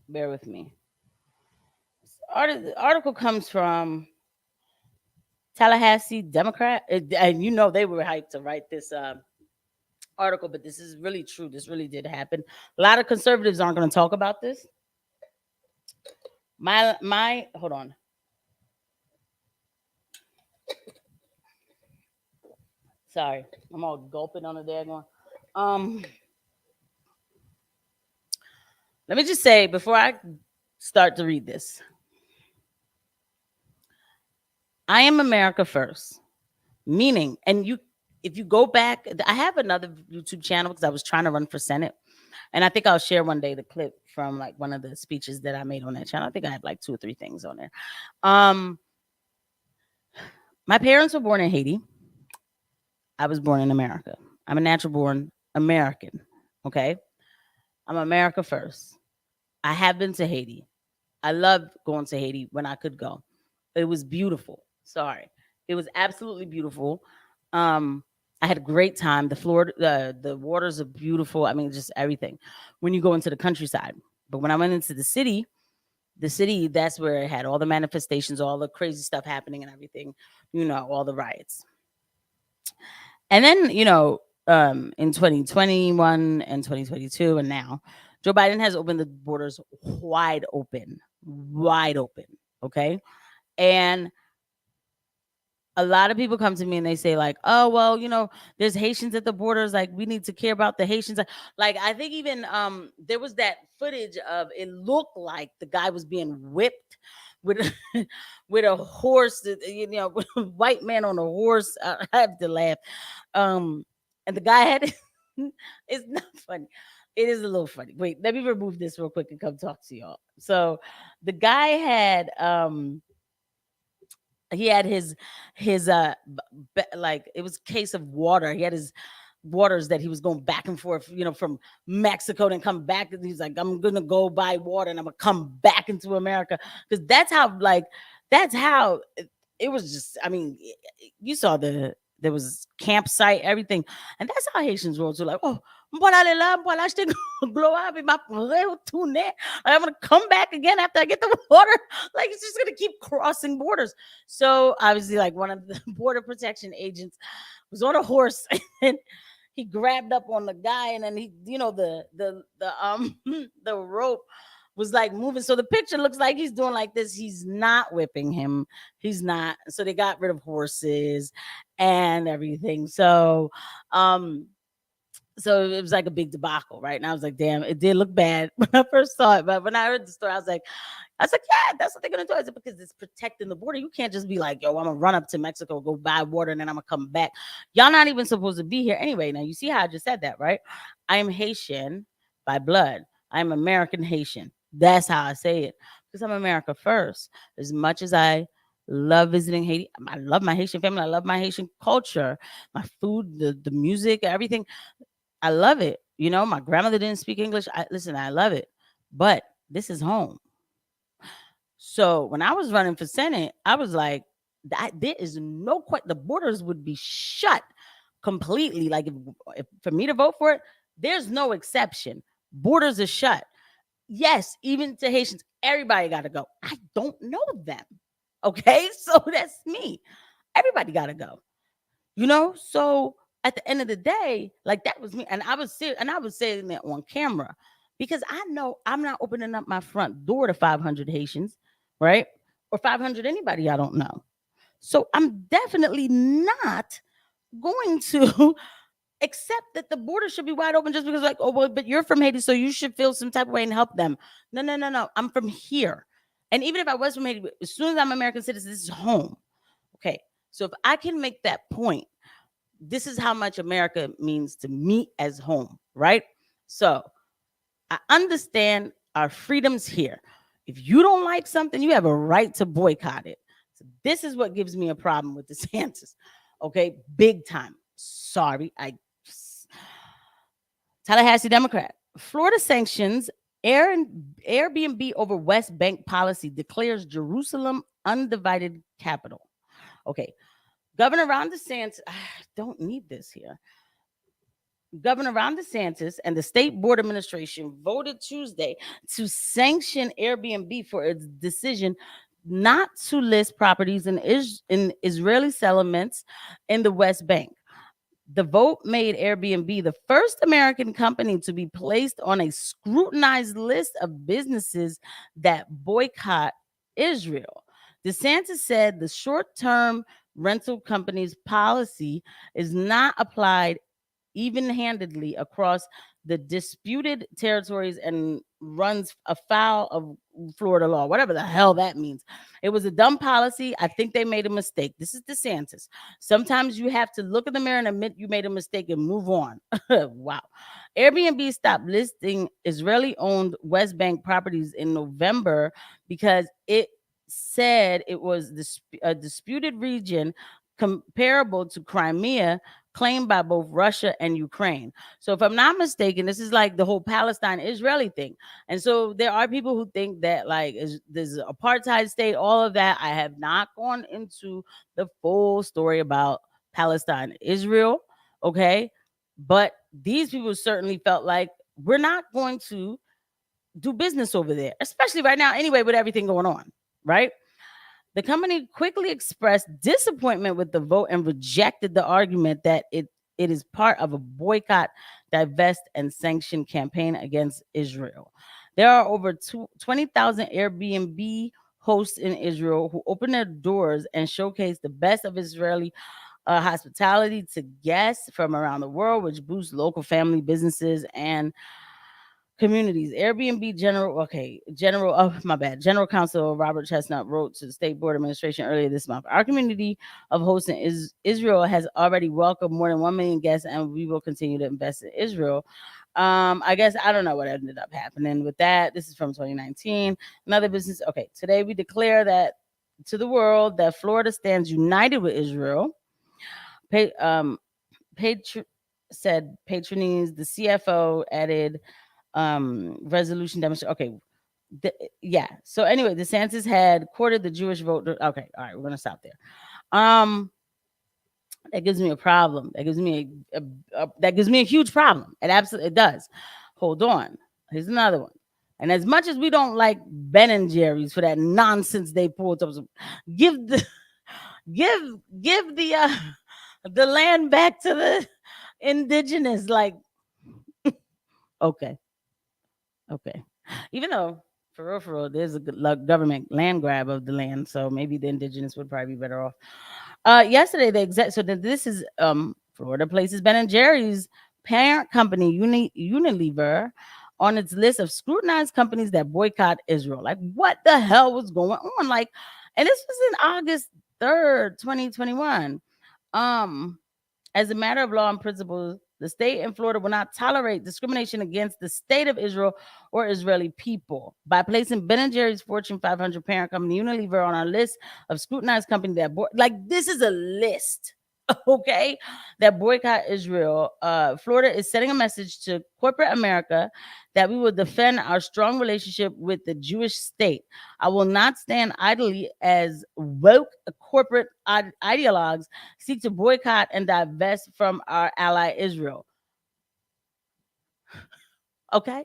Bear with me. The article comes from Tallahassee Democrat, and you know they were hyped to write this article, but this is really true. This really did happen. A lot of conservatives aren't going to talk about this. My hold on. Sorry, I'm all gulping on the day going. Let me just say before I start to read this, I am America first, meaning, and you, if you go back, I have another YouTube channel because I was trying to run for Senate, and I think I'll share one day the clip from like one of the speeches that I made on that channel. I think I have like 2 or 3 things on there. My parents were born in Haiti. I was born in America. I'm a natural born American. Okay. I'm America first. I have been to Haiti. I loved going to Haiti when I could go. It was beautiful. Sorry. It was absolutely beautiful. I had a great time. The waters are beautiful. I mean, just everything when you go into the countryside. But when I went into the city, that's where it had all the manifestations, all the crazy stuff happening and everything, you know, all the riots. And then, you know, in 2021 and 2022 and now, Joe Biden has opened the borders wide open. Okay. And a lot of people come to me and they say like, oh, well, you know, there's Haitians at the borders. Like, we need to care about the Haitians. Like, I think even there was that footage of, it looked like the guy was being whipped with with a horse, you know, with a white man on a horse. I have to laugh. And the guy had, it's not funny. It is a little funny. Wait, let me remove this real quick and come talk to y'all. So the guy had he had his like, it was a case of water. He had his waters that he was going back and forth, you know, from Mexico and come back. And he's like, I'm gonna go buy water and I'm gonna come back into America, because that's how it was. Just, I mean, you saw there was campsite, everything, and that's how Haitians roll too. Like, oh, I'm gonna come back again after I get the water. Like, it's just gonna keep crossing borders. So obviously, like, one of the border protection agents was on a horse and he grabbed up on the guy, and then he, you know, the the rope was like moving. So the picture looks like he's doing like this. He's not whipping him. He's not. So they got rid of horses and everything. So so it was like a big debacle, right? And I was like, damn, it did look bad when I first saw it. But when I heard the story, I was like, yeah, that's what they're gonna do. I said, because it's protecting the border. You can't just be like, yo, I'm gonna run up to Mexico, go buy water, and then I'm gonna come back. Y'all not even supposed to be here anyway. Now you see how I just said that, right? I am Haitian by blood. I'm American Haitian. That's how I say it, because I'm America first. As much as I love visiting Haiti, I love my Haitian family. I love my Haitian culture, my food, the music, everything. I love it. You know, my grandmother didn't speak English. I love it. But this is home. So when I was running for Senate, I was like, there is no question. The borders would be shut completely. Like, if for me to vote for it, there's no exception. Borders are shut. Yes, even to Haitians, everybody got to go. I don't know them. Okay, so that's me. Everybody got to go. You know, so at the end of the day, like, that was me. And I was saying that on camera, because I know I'm not opening up my front door to 500 Haitians, right? Or 500 anybody I don't know. So I'm definitely not going to accept that the border should be wide open just because, like, oh, well, but you're from Haiti, so you should feel some type of way and help them. No. I'm from here. And even if I was from Haiti, as soon as I'm an American citizen, this is home. Okay. So if I can make that point, this is how much America means to me as home, right? So I understand our freedoms here. If you don't like something, you have a right to boycott it. So this is what gives me a problem with DeSantis. Okay, big time. sorry. Tallahassee Democrat. Florida sanctions Airbnb over West Bank policy, declares Jerusalem undivided capital. Okay. Governor Ron DeSantis, I don't need this here. Governor Ron DeSantis and the state board administration voted Tuesday to sanction Airbnb for its decision not to list properties in Israeli settlements in the West Bank. The vote made Airbnb the first American company to be placed on a scrutinized list of businesses that boycott Israel. DeSantis said the short-term rental company's policy is not applied even-handedly across the disputed territories and runs afoul of Florida law, whatever the hell that means. It was a dumb policy. I think they made a mistake. This is DeSantis. Sometimes you have to look in the mirror and admit you made a mistake and move on. Wow. Airbnb stopped listing Israeli-owned West Bank properties in November because it said it was a disputed region comparable to Crimea, claimed by both Russia and Ukraine. So if I'm not mistaken, this is like the whole Palestine-Israeli thing. And so there are people who think that like there's an apartheid state, all of that. I have not gone into the full story about Palestine, Israel, okay? But these people certainly felt like we're not going to do business over there, especially right now anyway with everything going on, right? The company quickly expressed disappointment with the vote and rejected the argument that it is part of a boycott, divest, and sanction campaign against Israel. There are over 20,000 Airbnb hosts in Israel who open their doors and showcase the best of Israeli hospitality to guests from around the world, which boosts local family businesses and communities. Airbnb General Counsel Robert Chestnut wrote to the State Board Administration earlier this month. Our community of hosts in Israel has already welcomed more than 1 million guests, and we will continue to invest in Israel. I guess I don't know what ended up happening with that. This is from 2019. Another business. Okay, today we declare that to the world that Florida stands united with Israel. Said Patronese. The CFO added resolution demonstration. Okay. Yeah. So anyway, DeSantis had courted the Jewish vote. Okay. All right. We're going to stop there. That gives me a problem. That gives me a huge problem. It does. Hold on. Here's another one. And as much as we don't like Ben and Jerry's for that nonsense they pulled up, give the land back to the indigenous. Like, okay. Even though for real, there's a government land grab of the land, so maybe the indigenous would probably be better off. Yesterday, this is Florida places Ben and Jerry's parent company Unilever on its list of scrutinized companies that boycott Israel. Like, what the hell was going on? Like, and this was in August 3rd, 2021. As a matter of law and principle, the state in Florida will not tolerate discrimination against the state of Israel or Israeli people. By placing Ben & Jerry's Fortune 500 parent company Unilever on our list of scrutinized companies that this is a list, okay, that boycott Israel. Florida is sending a message to corporate America that we will defend our strong relationship with the Jewish state. I will not stand idly as woke corporate ideologues seek to boycott and divest from our ally Israel. Okay?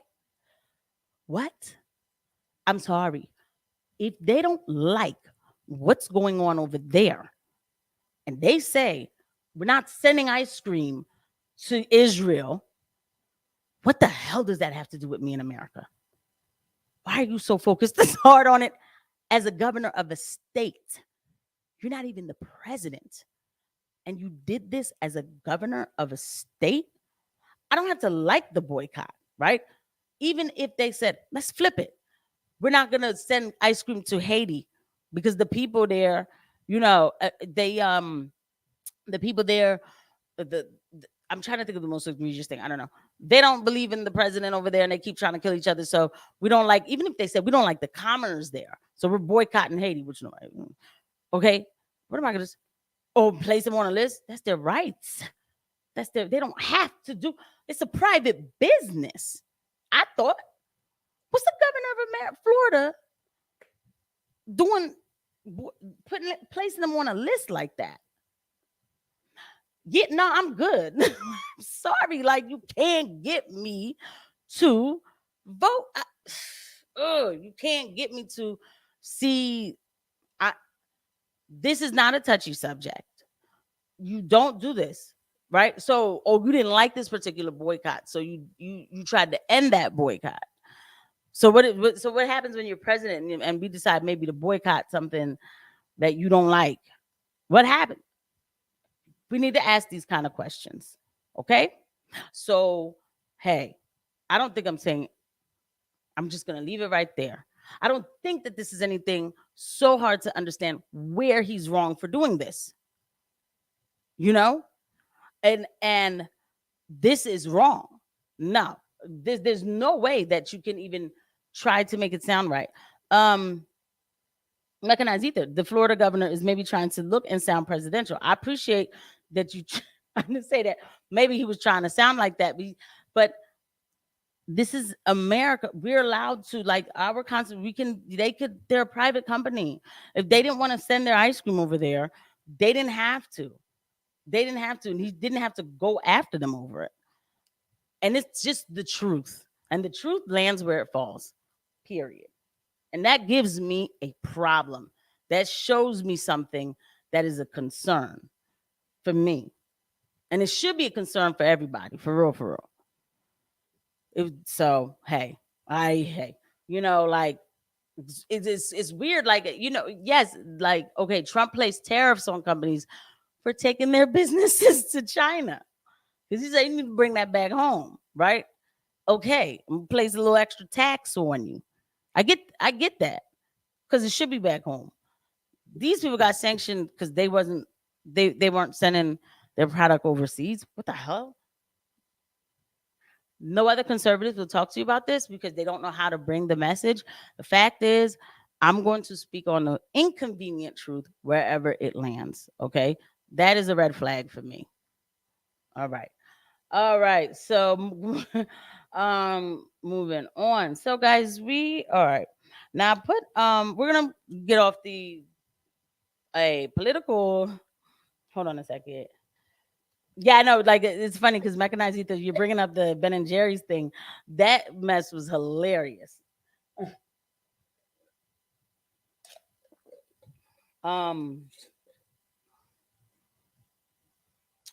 What? I'm sorry. If they don't like what's going on over there, and they say, we're not sending ice cream to Israel, what the hell does that have to do with me in America? Why are you so focused this hard on it as a governor of a state? You're not even the president. And you did this as a governor of a state? I don't have to like the boycott, right? Even if they said, let's flip it. We're not going to send ice cream to Haiti because the people there, the people there, I'm trying to think of the most egregious thing. I don't know. They don't believe in the president over there and they keep trying to kill each other. So we don't like, even if they said we don't like the commoners there. So we're boycotting Haiti, which okay. What am I going to place them on a list? That's their rights. they don't have to do. It's a private business. I thought. What's the governor of Florida doing, placing them on a list like that? Yeah, no, I'm good. Sorry, like you can't get me to vote. You can't get me to see. This is not a touchy subject. You don't do this, right? So, you didn't like this particular boycott, so you tried to end that boycott. So what happens when you're president and we decide maybe to boycott something that you don't like? What happened? We need to ask these kind of questions. Okay? So, hey, I don't think I'm saying, I'm just going to leave it right there. I don't think that this is anything so hard to understand where he's wrong for doing this. You know? And this is wrong. No, there's no way that you can even try to make it sound right. Recognize either the Florida governor is maybe trying to look and sound presidential. I appreciate that you trying to say that. Maybe he was trying to sound like that, but this is America. We're allowed to, like, our concept. They're a private company. If they didn't want to send their ice cream over there, they didn't have to. And he didn't have to go after them over it. And it's just the truth. And the truth lands where it falls, period. And that gives me a problem. That shows me something that is a concern for me. And it should be a concern for everybody, for real. So, hey, you know, like, it's weird. Like, you know, yes, like, okay, Trump placed tariffs on companies for taking their businesses to China. Because he said you need to bring that back home, right? Okay, I'm gonna place a little extra tax on you. I get that, because it should be back home. These people got sanctioned because they weren't sending their product overseas. What the hell? No other conservatives will talk to you about this because they don't know how to bring the message. The fact is, I'm going to speak on the inconvenient truth wherever it lands. Okay, that is a red flag for me. All right. So, moving on. So, guys, all right. Now, we're gonna get off a political. Hold on a second. Yeah, I know. Like, it's funny because Mechanized Ether, you're bringing up the Ben and Jerry's thing. That mess was hilarious.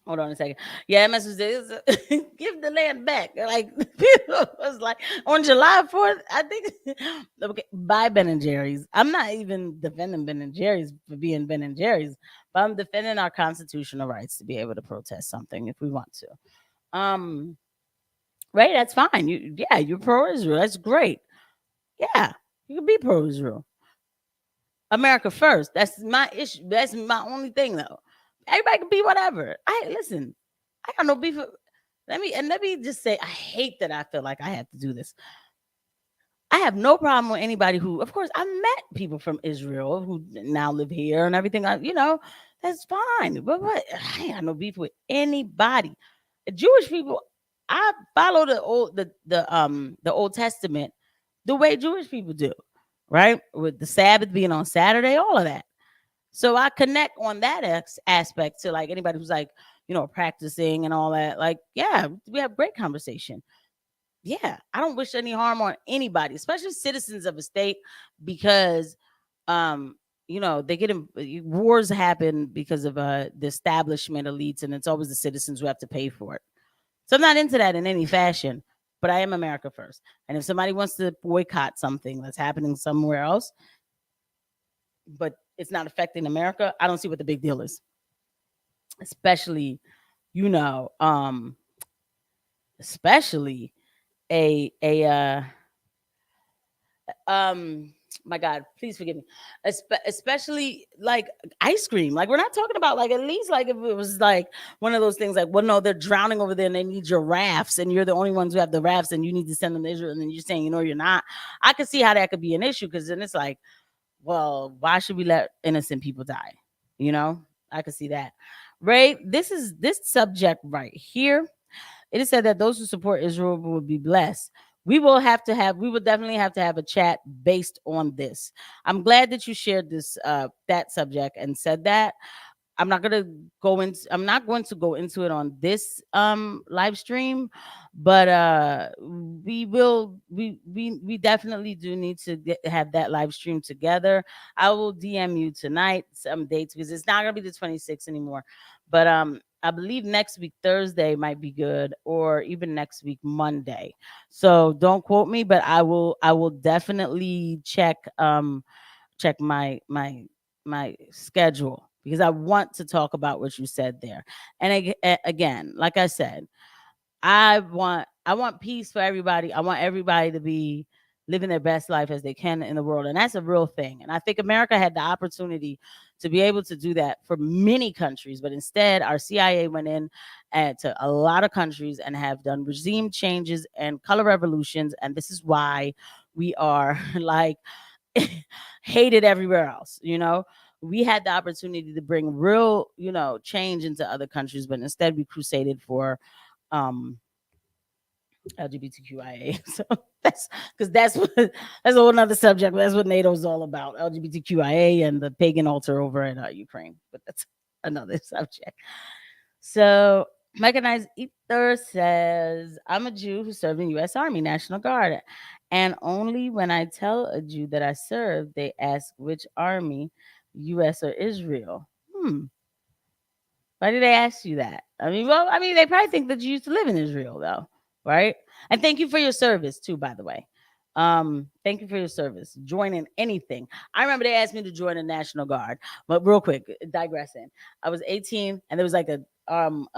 Hold on a second. Yeah, message give the land back. Like, people was like, on July 4th, I think. Okay, buy Ben and Jerry's. I'm not even defending Ben and Jerry's for being Ben and Jerry's, but I'm defending our constitutional rights to be able to protest something if we want to. Right? That's fine. You're pro-Israel. That's great. Yeah, you can be pro-Israel. America first. That's my issue. That's my only thing, though. Everybody can be whatever. I got no beef. Let me just say, I hate that I feel like I have to do this. I have no problem with anybody who, of course, I met people from Israel who now live here and everything. That's fine. But what? I ain't got no beef with anybody. Jewish people, I follow the Old Testament the way Jewish people do, right? With the Sabbath being on Saturday, all of that. So I connect on that aspect to, like, anybody who's, like, practicing and all that. Like, yeah, we have great conversation. Yeah, I don't wish any harm on anybody, especially citizens of a state, because, they get wars happen because of the establishment elites, and it's always the citizens who have to pay for it. So I'm not into that in any fashion, but I am America first. And if somebody wants to boycott something that's happening somewhere else, but it's not affecting America, I don't see what the big deal is. Especially, especially my God, please forgive me. Especially like ice cream. Like, we're not talking about, like, at least, like, if it was like one of those things like, well, no, they're drowning over there and they need your rafts and you're the only ones who have the rafts and you need to send them to Israel, and then you're saying, you're not. I could see how that could be an issue, because then it's like, well, why should we let innocent people die? I could see that. Ray, this subject right here. It is said that those who support Israel will be blessed. We will definitely have to have a chat based on this. I'm glad that you shared this that subject and said that. I'm not going to go into it on this live stream, but we definitely do need to have that live stream together. I will DM you tonight some dates because it's not going to be the 26th anymore. But I believe next week Thursday might be good, or even next week Monday. So don't quote me, but I will definitely check my schedule, because I want to talk about what you said there. And again, like I said, I want peace for everybody. I want everybody to be living their best life as they can in the world, and that's a real thing. And I think America had the opportunity to be able to do that for many countries, but instead our CIA went in to a lot of countries and have done regime changes and color revolutions, and this is why we are like hated everywhere else. We had the opportunity to bring real change into other countries, but instead we crusaded for LGBTQIA. So that's a whole nother subject. That's what NATO's all about, LGBTQIA and the pagan altar over in Ukraine, but that's another subject. So Mechanized Ether says, I'm a Jew who served in U.S. Army National Guard, and only when I tell a Jew that I served, they ask which army, U.S. or Israel. Why did they ask you that? They probably think that you used to live in Israel, though, right? And thank you for your service, too, by the way. Thank you for your service. Joining anything. I remember they asked me to join the National Guard, but real quick, digressing. I was 18, and there was like a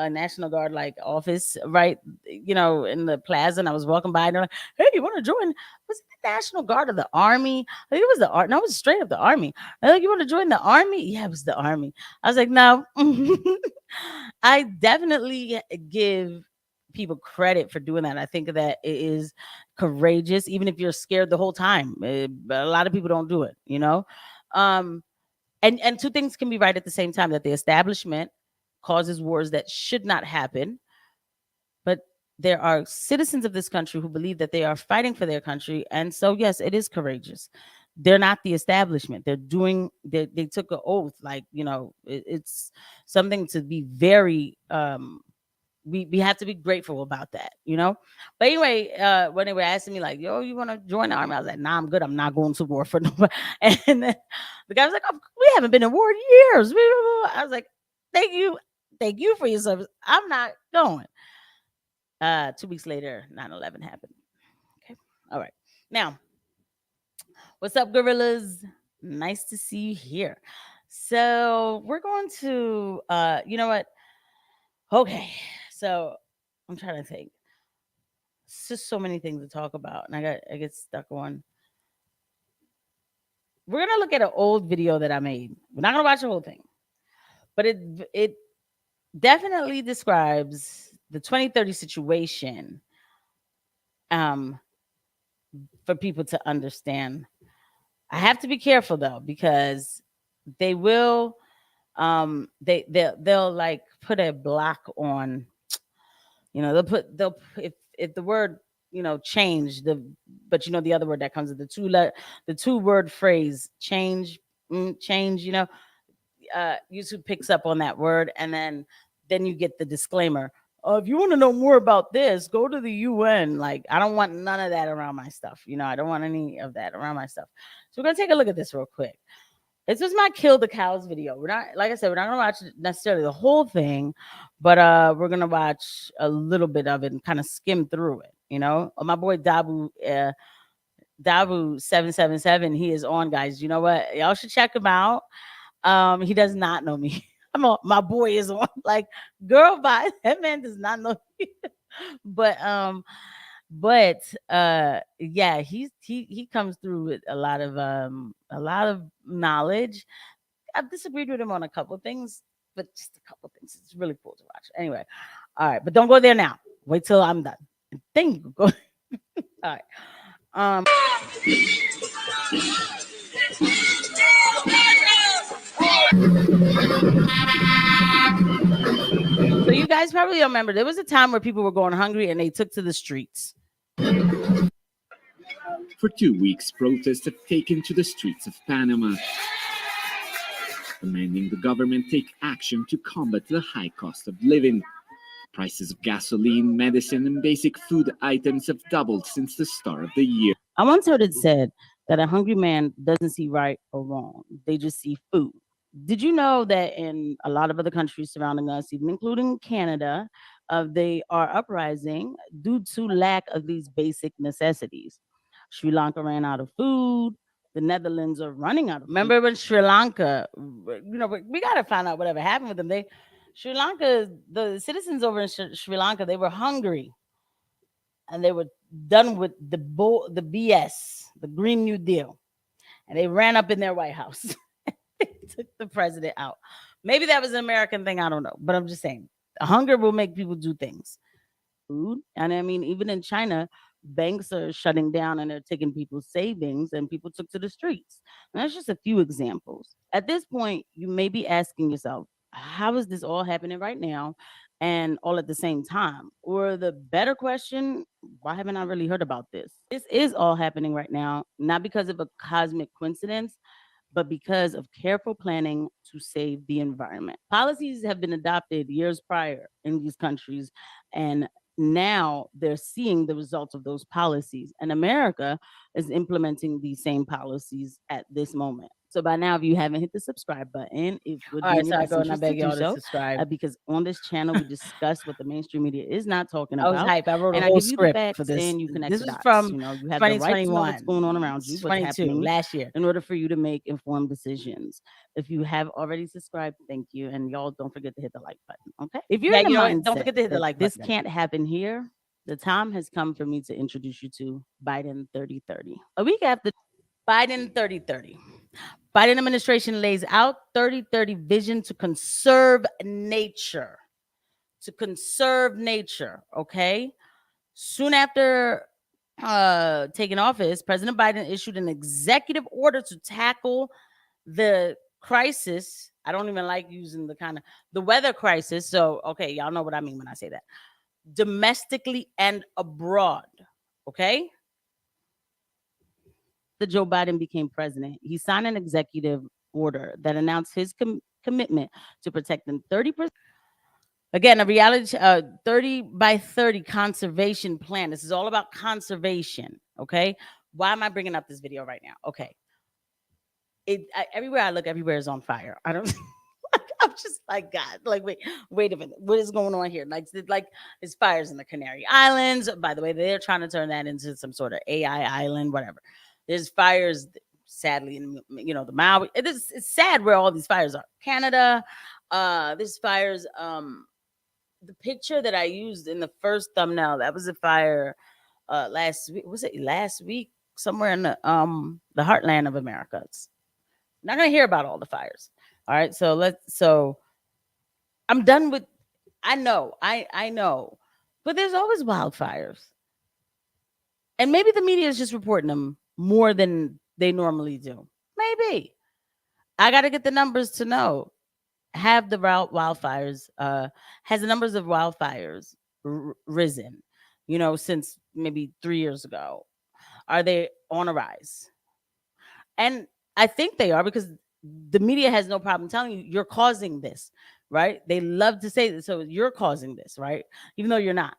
National Guard like office right, in the plaza, and I was walking by, and they're like, "Hey, you want to join? Was it the National Guard or the Army? I think it was the Army. No, it was straight up the Army. They're like, you want to join the Army? Yeah, it was the Army. I was like, no." I definitely give people credit for doing that. I think that it is courageous, even if you're scared the whole time. A lot of people don't do it, and two things can be right at the same time: that the establishment causes wars that should not happen, but there are citizens of this country who believe that they are fighting for their country, and so yes, it is courageous. They're not the establishment. They took an oath, it's something to be very we have to be grateful about that, But anyway, when they were asking me like, "Yo, you want to join the army?" I was like, "Nah, I'm good. I'm not going to war for nobody." And then the guy was like, "Oh, we haven't been in war in years." I was like, "Thank you for your service. I'm not going." 2 weeks later, 9/11 happened. Okay, all right. Now, what's up, gorillas? Nice to see you here. So we're going to, you know what? Okay. So I'm trying to think. It's just so many things to talk about, and I get stuck on. We're gonna look at an old video that I made. We're not gonna watch the whole thing, but it definitely describes the 2030 situation for people to understand. I have to be careful though, because they will they'll like put a block on. They'll if the word change, but the other word that comes with the two word phrase change, YouTube picks up on that word, and then you get the disclaimer. If you want to know more about this, go to the UN. Like, I don't want none of that around my stuff. I don't want any of that around my stuff. So we're gonna take a look at this real quick. This was my Kill the Cows video. We're not, like I said, we're not gonna watch necessarily the whole thing, but we're gonna watch a little bit of it and kind of skim through it. My boy Dabu 777, he is on, guys. You know what? Y'all should check him out. He does not know me. My boy is on. Like, girl, bye. That man does not know me. But yeah, he comes through with a lot of knowledge. I've disagreed with him on a couple of things, but just a couple of things. It's really cool to watch. Anyway, all right, but don't go there now. Wait till I'm done. And then you go. All right. you guys probably remember there was a time where people were going hungry and they took to the streets. For 2 weeks, protests have taken to the streets of Panama, demanding the government take action to combat the high cost of living. Prices of gasoline, medicine, and basic food items have doubled since the start of the year. I once heard it said that a hungry man doesn't see right or wrong. They just see food. Did you know that in a lot of other countries surrounding us, even including Canada, they are uprising due to lack of these basic necessities? Sri Lanka ran out of food. The Netherlands are running out of food. Remember when Sri Lanka, we got to find out whatever happened with them. Sri Lanka, the citizens over in Sri Lanka, they were hungry. And they were done with the BS, the Green New Deal. And they ran up in their White House. They took the president out. Maybe that was an American thing. I don't know. But I'm just saying, hunger will make people do things. Food. And I mean, even in China, banks are shutting down and they're taking people's savings and people took to the streets. And that's just a few examples. At this point, you may be asking yourself, how is this all happening right now and all at the same time? Or the better question, why haven't I really heard about this? This is all happening right now, not because of a cosmic coincidence, but because of careful planning to save the environment. Policies have been adopted years prior in these countries, and now they're seeing the results of those policies. And America is implementing these same policies at this moment. So by now, if you haven't hit the subscribe button, it would be in your best interest to do so, because on this channel, we discuss what the mainstream media is not talking about. I was hype. I wrote a and whole I give you the script facts for this. and you connect This the is dots. from You have the right to know what's 2021. going on around you, what's 22, happening last year. in order for you to make informed decisions. If you have already subscribed, thank you. And y'all don't forget to hit the like button, okay? If you're in the mindset don't forget to hit the that like this button. can't happen here, the time has come for me to introduce you to Biden 3030. A week after Biden 3030. Biden administration lays out 3030 vision to conserve nature. To conserve nature, okay? Soon after taking office, President Biden issued an executive order to tackle the crisis. I don't even like using the weather crisis. So, okay, y'all know what I mean when I say that. Domestically and abroad, okay? That Joe Biden became president, he signed an executive order that announced his commitment to protecting 30%. Again, a reality 30 by 30 conservation plan. This is all about conservation, okay? Why am I bringing up this video right now? Okay. Everywhere I look, everywhere is on fire. I don't... I'm just like, God, like, wait a minute. What is going on here? Like, it's fires in the Canary Islands. By the way, they're trying to turn that into some sort of AI island, whatever. There's fires, sadly, in, the Maui. It's sad where all these fires are. Canada, there's fires. The picture that I used in the first thumbnail, that was a fire last week. Was it last week? Somewhere in the heartland of America. It's not going to hear about all the fires. All right, so I'm done with, I know, but there's always wildfires. And maybe the media is just reporting them more than they normally do. Maybe. I got to get the numbers to know. Have the wildfires, has the numbers of wildfires risen, since maybe 3 years ago? Are they on a rise? And I think they are, because the media has no problem telling you you're causing this, right? They love to say this. So you're causing this, right? Even though you're not.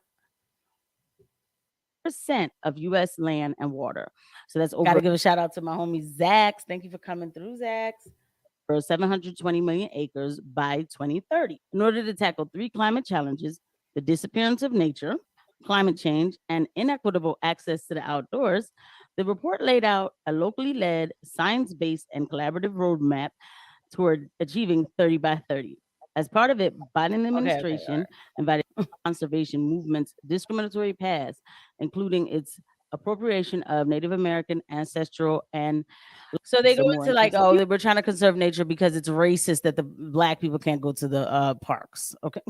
Percent of U.S. land and water. So that's over. Gotta give a shout out to my homie Zax. Thank you for coming through, Zax. For 720 million acres by 2030. In order to tackle 3 climate challenges: the disappearance of nature, climate change, and inequitable access to the outdoors, the report laid out a locally led, science-based, and collaborative roadmap toward achieving 30 by 30. As part of it, Biden administration invited conservation movements' discriminatory past, including its appropriation of Native American ancestral and so they go into like, oh, we're trying to conserve nature because it's racist that the Black people can't go to the parks. Okay.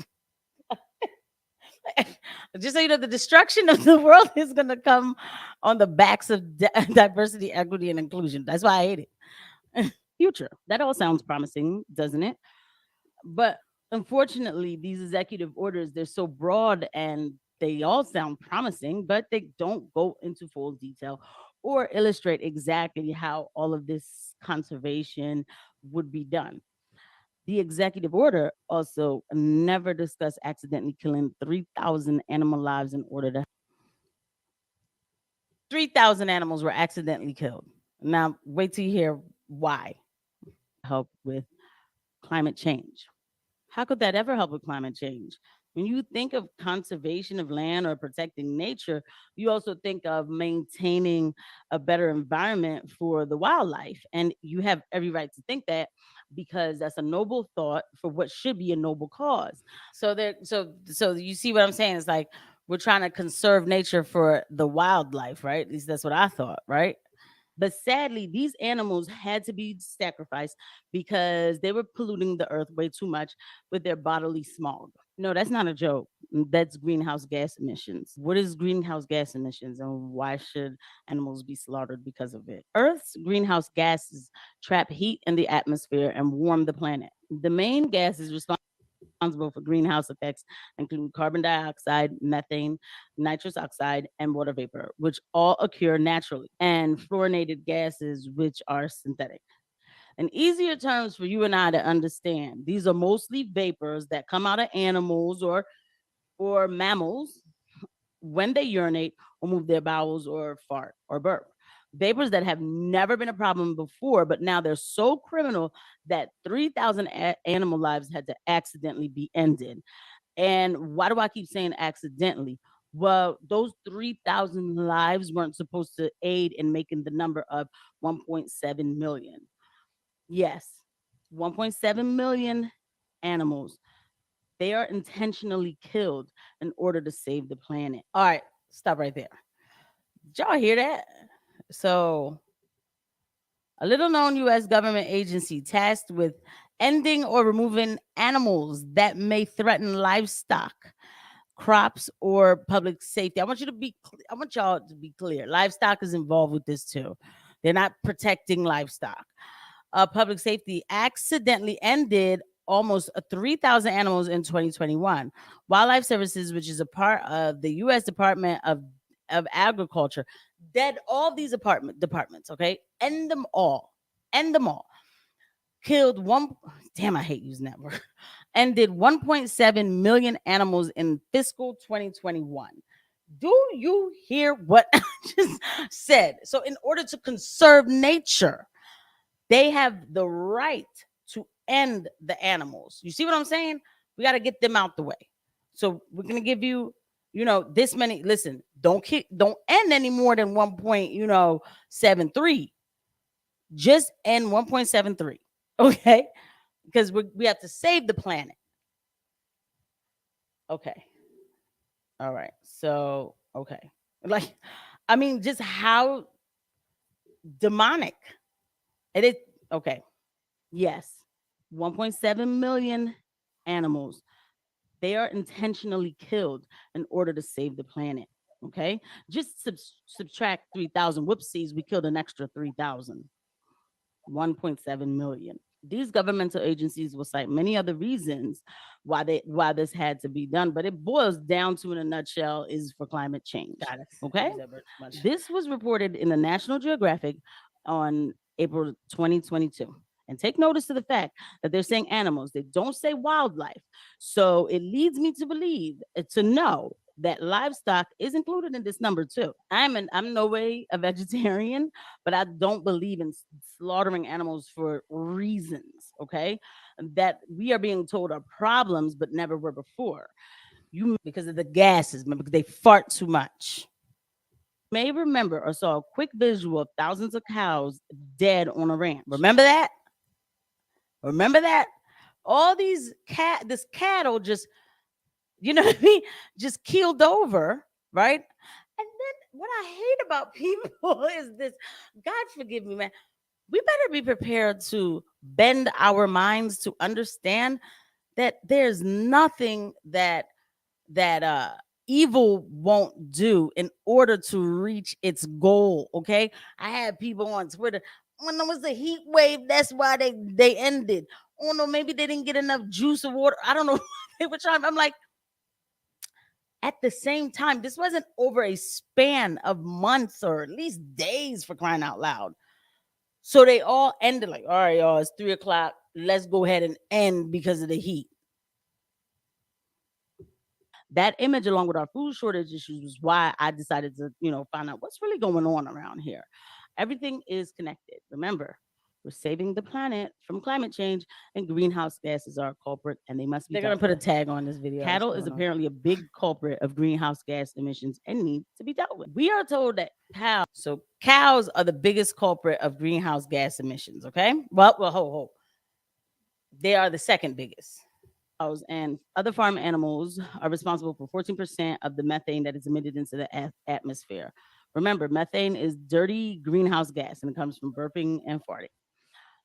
Just so you know, the destruction of the world is going to come on the backs of diversity, equity, and inclusion. That's why I hate it. Future. That all sounds promising, doesn't it? But Unfortunately, these executive orders, they're so broad and they all sound promising, but they don't go into full detail or illustrate exactly how all of this conservation would be done. The executive order also never discussed accidentally killing 3,000 animal lives in order to 3,000 animals were accidentally killed. Now, wait till you hear why. Help with climate change. How could that ever help with climate change? When you think of conservation of land or protecting nature, you also think of maintaining a better environment for the wildlife. And you have every right to think that because that's a noble thought for what should be a noble cause. So you see what I'm saying? It's like we're trying to conserve nature for the wildlife, right? At least that's what I thought, right? But sadly, these animals had to be sacrificed because they were polluting the earth way too much with their bodily smog. No, that's not a joke. That's greenhouse gas emissions. What is greenhouse gas emissions and why should animals be slaughtered because of it? Earth's greenhouse gases trap heat in the atmosphere and warm the planet. The main gases responsible for greenhouse effects include carbon dioxide, methane, nitrous oxide, and water vapor, which all occur naturally, and fluorinated gases, which are synthetic. In easier terms for you and I to understand, these are mostly vapors that come out of animals or mammals when they urinate or move their bowels or fart or burp. Vapors that have never been a problem before, but now they're so criminal that 3,000 animal lives had to accidentally be ended. And why do I keep saying accidentally? Well, those 3,000 lives weren't supposed to aid in making the number of 1.7 million. Yes, 1.7 million animals. They are intentionally killed in order to save the planet. All right, stop right there. Did y'all hear that? So, a little known US government agency tasked with ending or removing animals that may threaten livestock, crops, or public safety. I want y'all to be clear. Livestock is involved with this too. They're not protecting livestock. Public safety accidentally ended almost 3,000 animals in 2021. Wildlife Services, which is a part of the U.S. Department of Agriculture, dead all these departments, okay? End them all. Killed one, damn, I hate using that word. Ended 1.7 million animals in fiscal 2021. Do you hear what I just said? So, in order to conserve nature, they have the right to end the animals. You see what I'm saying? We got to get them out the way. So we're gonna give you, this many. Listen, don't end any more than 1.73. Just end 1.73. Okay, because we have to save the planet. Okay. All right. So okay, just how demonic it is. Okay. Yes, 1.7 million animals. They are intentionally killed in order to save the planet. Okay, just subtract 3,000. Whoopsies, we killed an extra 3,000. 1.7 million. These governmental agencies will cite many other reasons why this had to be done, but it boils down to, in a nutshell, is for climate change. Got it. Okay. This was reported in the National Geographic on April 2022. And take notice to the fact that they're saying animals, they don't say wildlife. So it leads me to believe, to know that livestock is included in this number too. I'm no way a vegetarian, but I don't believe in slaughtering animals for reasons, okay, that we are being told are problems but never were before. Because of the gases, because they fart too much. You may remember or saw a quick visual of thousands of cows dead on a ranch. Remember that? All this cattle just, just keeled over, right? And then what I hate about people is this, God forgive me, man. We better be prepared to bend our minds to understand that there's nothing that evil won't do in order to reach its goal. Okay. I had people on Twitter, when there was a heat wave, that's why they ended. oh no, maybe they didn't get enough juice or water. I don't know. They were trying. I'm like, at the same time, this wasn't over a span of months or at least days, for crying out loud. So they all ended like, all right, y'all, it's 3:00. Let's go ahead and end because of the heat. That image, along with our food shortage issues, was why I decided to, find out what's really going on around here. Everything is connected. Remember, we're saving the planet from climate change, and greenhouse gases are a culprit, and they must be. They're going to put a tag on this video. Cattle is apparently a big culprit of greenhouse gas emissions and needs to be dealt with. We are told that cows are the biggest culprit of greenhouse gas emissions. Okay, well, they are the second biggest. Cows and other farm animals are responsible for 14% of the methane that is emitted into the atmosphere. Remember, methane is dirty greenhouse gas, and it comes from burping and farting.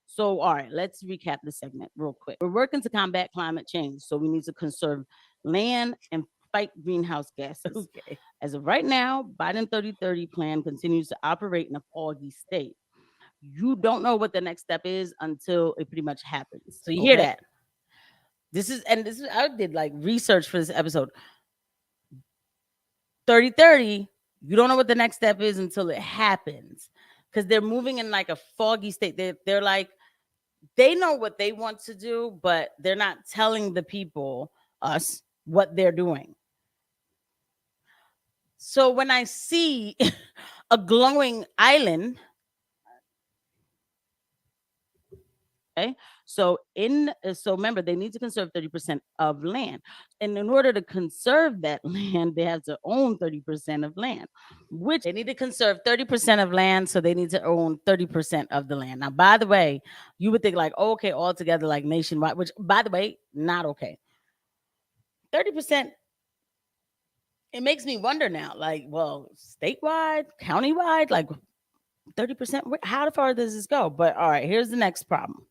So, all right, let's recap this segment real quick. We're working to combat climate change, so we need to conserve land and fight greenhouse gases. Okay. As of right now, Biden 30-30 plan continues to operate in a foggy state. You don't know what the next step is until it pretty much happens. So you hear that? This is I did like research for this episode. 30-30, you don't know what the next step is until it happens. Because they're moving in like a foggy state. They're like, they know what they want to do, but they're not telling the people, us, what they're doing. So when I see a glowing island, okay, so remember, they need to conserve 30% of land. And in order to conserve that land, they have to own 30% of land, which they need to conserve 30% of land. So they need to own 30% of the land. Now, by the way, you would think like, oh, okay, all together, like nationwide, which by the way, not okay. 30%. It makes me wonder now, like, well, statewide, countywide, like 30%, how far does this go? But all right, here's the next problem.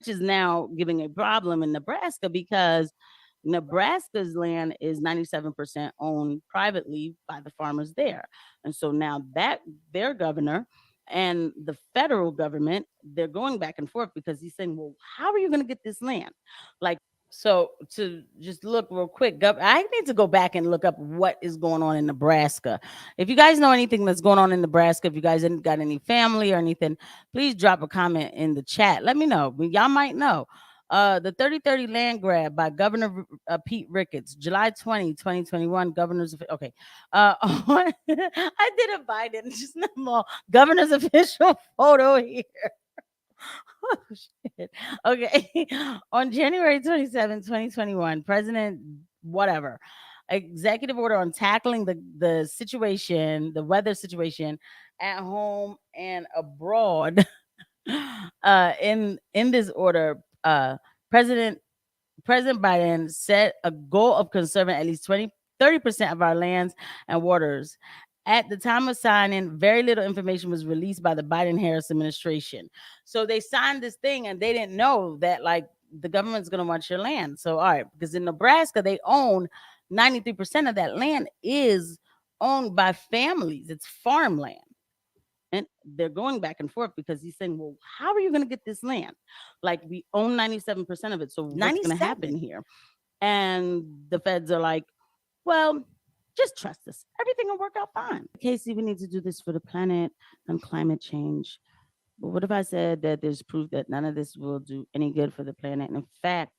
Is now giving a problem in Nebraska because Nebraska's land is 97% owned privately by the farmers there. And so now that their governor and the federal government, they're going back and forth because he's saying, well, how are you going to get this land? Like, so to just look real quick, I need to go back and look up what is going on in Nebraska. If you guys know anything that's going on in Nebraska, if you guys ain't got any family or anything, please drop a comment in the chat. Let me know. Y'all might know. The 30-30 land grab by Governor Pete Ricketts, July 20, 2021. Governor's okay. I did a Biden, just not governor's official photo here. Oh, shit. Okay. On January 27, 2021, President whatever executive order on tackling the situation, the weather situation at home and abroad. In this order, President Biden set a goal of conserving at least 30% of our lands and waters. At the time of signing, very little information was released by the Biden-Harris administration. So they signed this thing and they didn't know that like the government's going to want your land. So, all right, because in Nebraska, they own 93% of that land is owned by families. It's farmland. And they're going back and forth because he's saying, well, how are you going to get this land? Like we own 97% of it. So what's going to happen here? And the feds are like, well, just trust us. Everything will work out fine. Casey, we need to do this for the planet and climate change. But what if I said that there's proof that none of this will do any good for the planet? And in fact,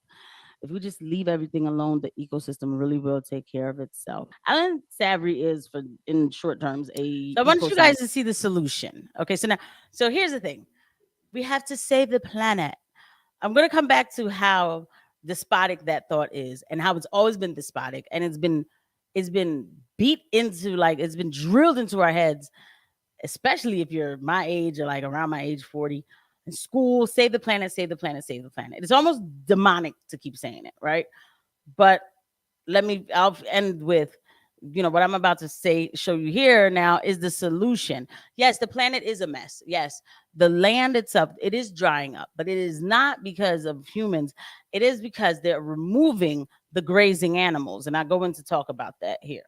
if we just leave everything alone, the ecosystem really will take care of itself. Alan Savory is, for in short terms, I want you guys to see the solution. Okay, so here's the thing. We have to save the planet. I'm going to come back to how despotic that thought is and how it's always been despotic. And it's been beat into, like, it's been drilled into our heads, especially if you're my age or like around my age, 40. In school, save the planet, save the planet, save the planet. It's almost demonic to keep saying it, right? But I'll end with, what I'm about to show you here now is the solution. Yes, the planet is a mess. Yes, the land itself, it is drying up, but it is not because of humans. It is because they're removing the grazing animals. And I go in to talk about that here.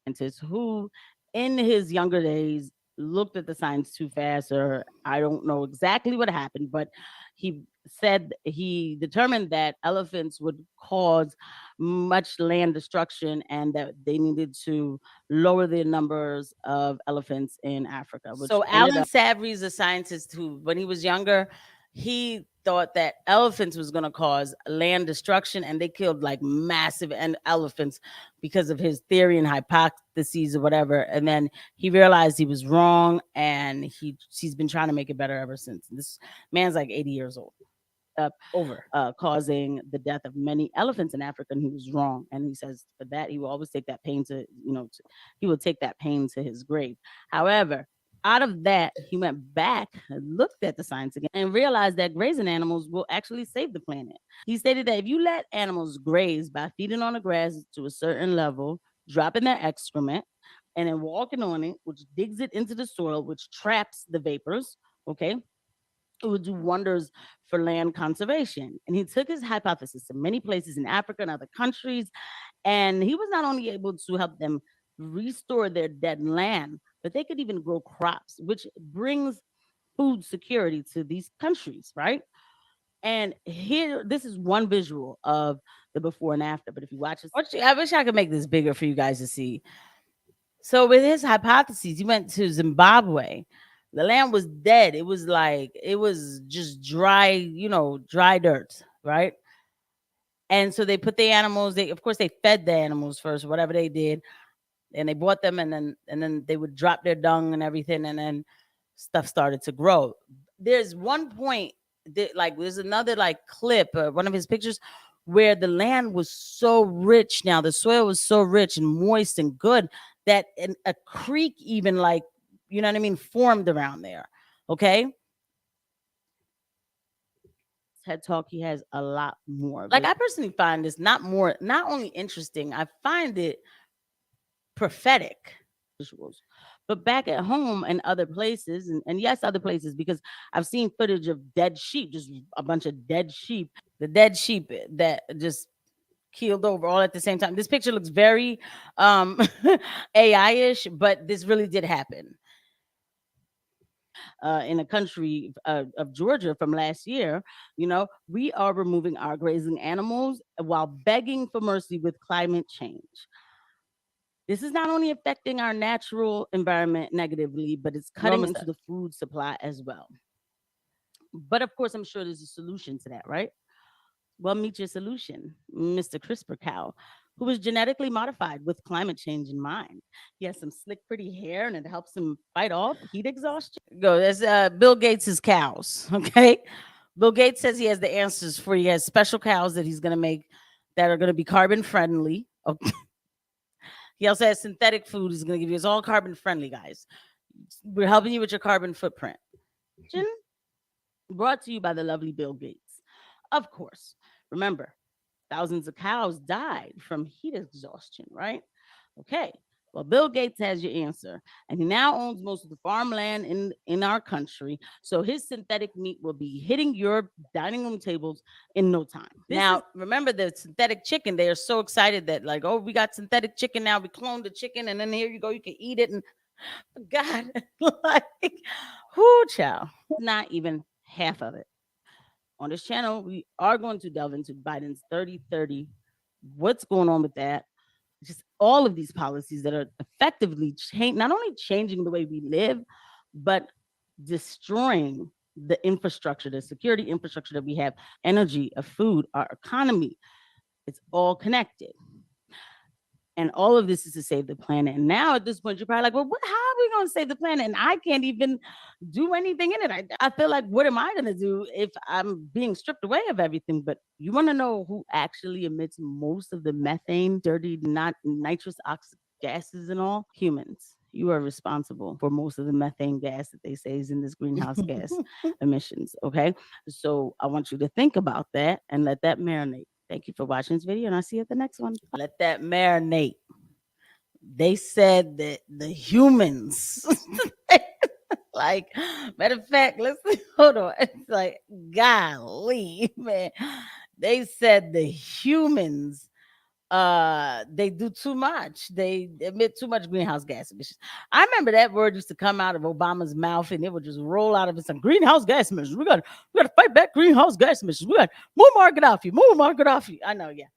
And who in his younger days looked at the signs too fast, or I don't know exactly what happened, but he said he determined that elephants would cause much land destruction and that they needed to lower the numbers of elephants in Africa. So Alan Savory is a scientist who, when he was younger, he thought that elephants was going to cause land destruction, and they killed like massive elephants because of his theory and hypotheses or whatever. And then he realized he was wrong, and he's been trying to make it better ever since. This man's like 80 years old. Causing the death of many elephants in Africa, and he was wrong. And he says for that he will always take that pain he will take that pain to his grave. However, out of that, he went back and looked at the science again and realized that grazing animals will actually save the planet. He stated that if you let animals graze by feeding on the grass to a certain level, dropping their excrement, and then walking on it, which digs it into the soil, which traps the vapors, okay, it would do wonders for land conservation. And he took his hypothesis to many places in Africa and other countries, and he was not only able to help them restore their dead land, but they could even grow crops, which brings food security to these countries, right? And here, this is one visual of the before and after. But if you watch this, I wish I could make this bigger for you guys to see. So with his hypotheses, he went to Zimbabwe. The land was dead. It was just dry, dry dirt, right? And so they put the animals, of course they fed the animals first, whatever they did. And they bought them, and then they would drop their dung and everything, and then stuff started to grow. There's one point that, there's another clip, one of his pictures, where the land was so rich. Now the soil was so rich and moist and good that a creek even formed around there. Okay. TED Talk, he has a lot more. I personally find this not only interesting, I find it prophetic visuals. But back at home and other places, and yes, other places, because I've seen footage of dead sheep, just a bunch of dead sheep, the dead sheep that just keeled over all at the same time. This picture looks very AI-ish, but this really did happen. In a country of Georgia from last year, we are removing our grazing animals while begging for mercy with climate change. This is not only affecting our natural environment negatively, but it's cutting into the food supply as well. But of course, I'm sure there's a solution to that, right? Well, meet your solution, Mr. CRISPR cow, who was genetically modified with climate change in mind. He has some slick, pretty hair, and it helps him fight off heat exhaustion. There's Bill Gates' cows, okay? Bill Gates says he has the answers for you. He has special cows that he's going to make that are going to be carbon friendly. Okay. He also has synthetic food he's going to give you. It's all carbon friendly, guys. We're helping you with your carbon footprint. Brought to you by the lovely Bill Gates. Of course, remember, thousands of cows died from heat exhaustion, right? Okay, well, Bill Gates has your answer, and he now owns most of the farmland in our country. So his synthetic meat will be hitting your dining room tables in no time. Remember the synthetic chicken, they are so excited that we got synthetic chicken now. We cloned the chicken, and then here you go, you can eat it. And God, whoo, child, not even half of it. On this channel, we are going to delve into Biden's 30-30, what's going on with that, just all of these policies that are effectively not only changing the way we live, but destroying the infrastructure, the security infrastructure that we have, energy, of food, our economy. It's all connected. And all of this is to save the planet. And now at this point, you're probably like, well, how are we going to save the planet? And I can't even do anything in it. I feel like, what am I going to do if I'm being stripped away of everything? But you want to know who actually emits most of the methane, dirty, not nitrous oxide gases and all? Humans. You are responsible for most of the methane gas that they say is in this greenhouse gas emissions. Okay. So I want you to think about that and let that marinate. Thank you for watching this video, and I'll see you at the next one. Let that marinate. They said that the humans, matter of fact, hold on. It's golly, man. They said the humans they do too much. They emit too much greenhouse gas emissions. I remember that word used to come out of Obama's mouth and it would just roll out of it. Some greenhouse gas emissions. We got to fight back greenhouse gas emissions. We got more Gaddafi. I know, yeah.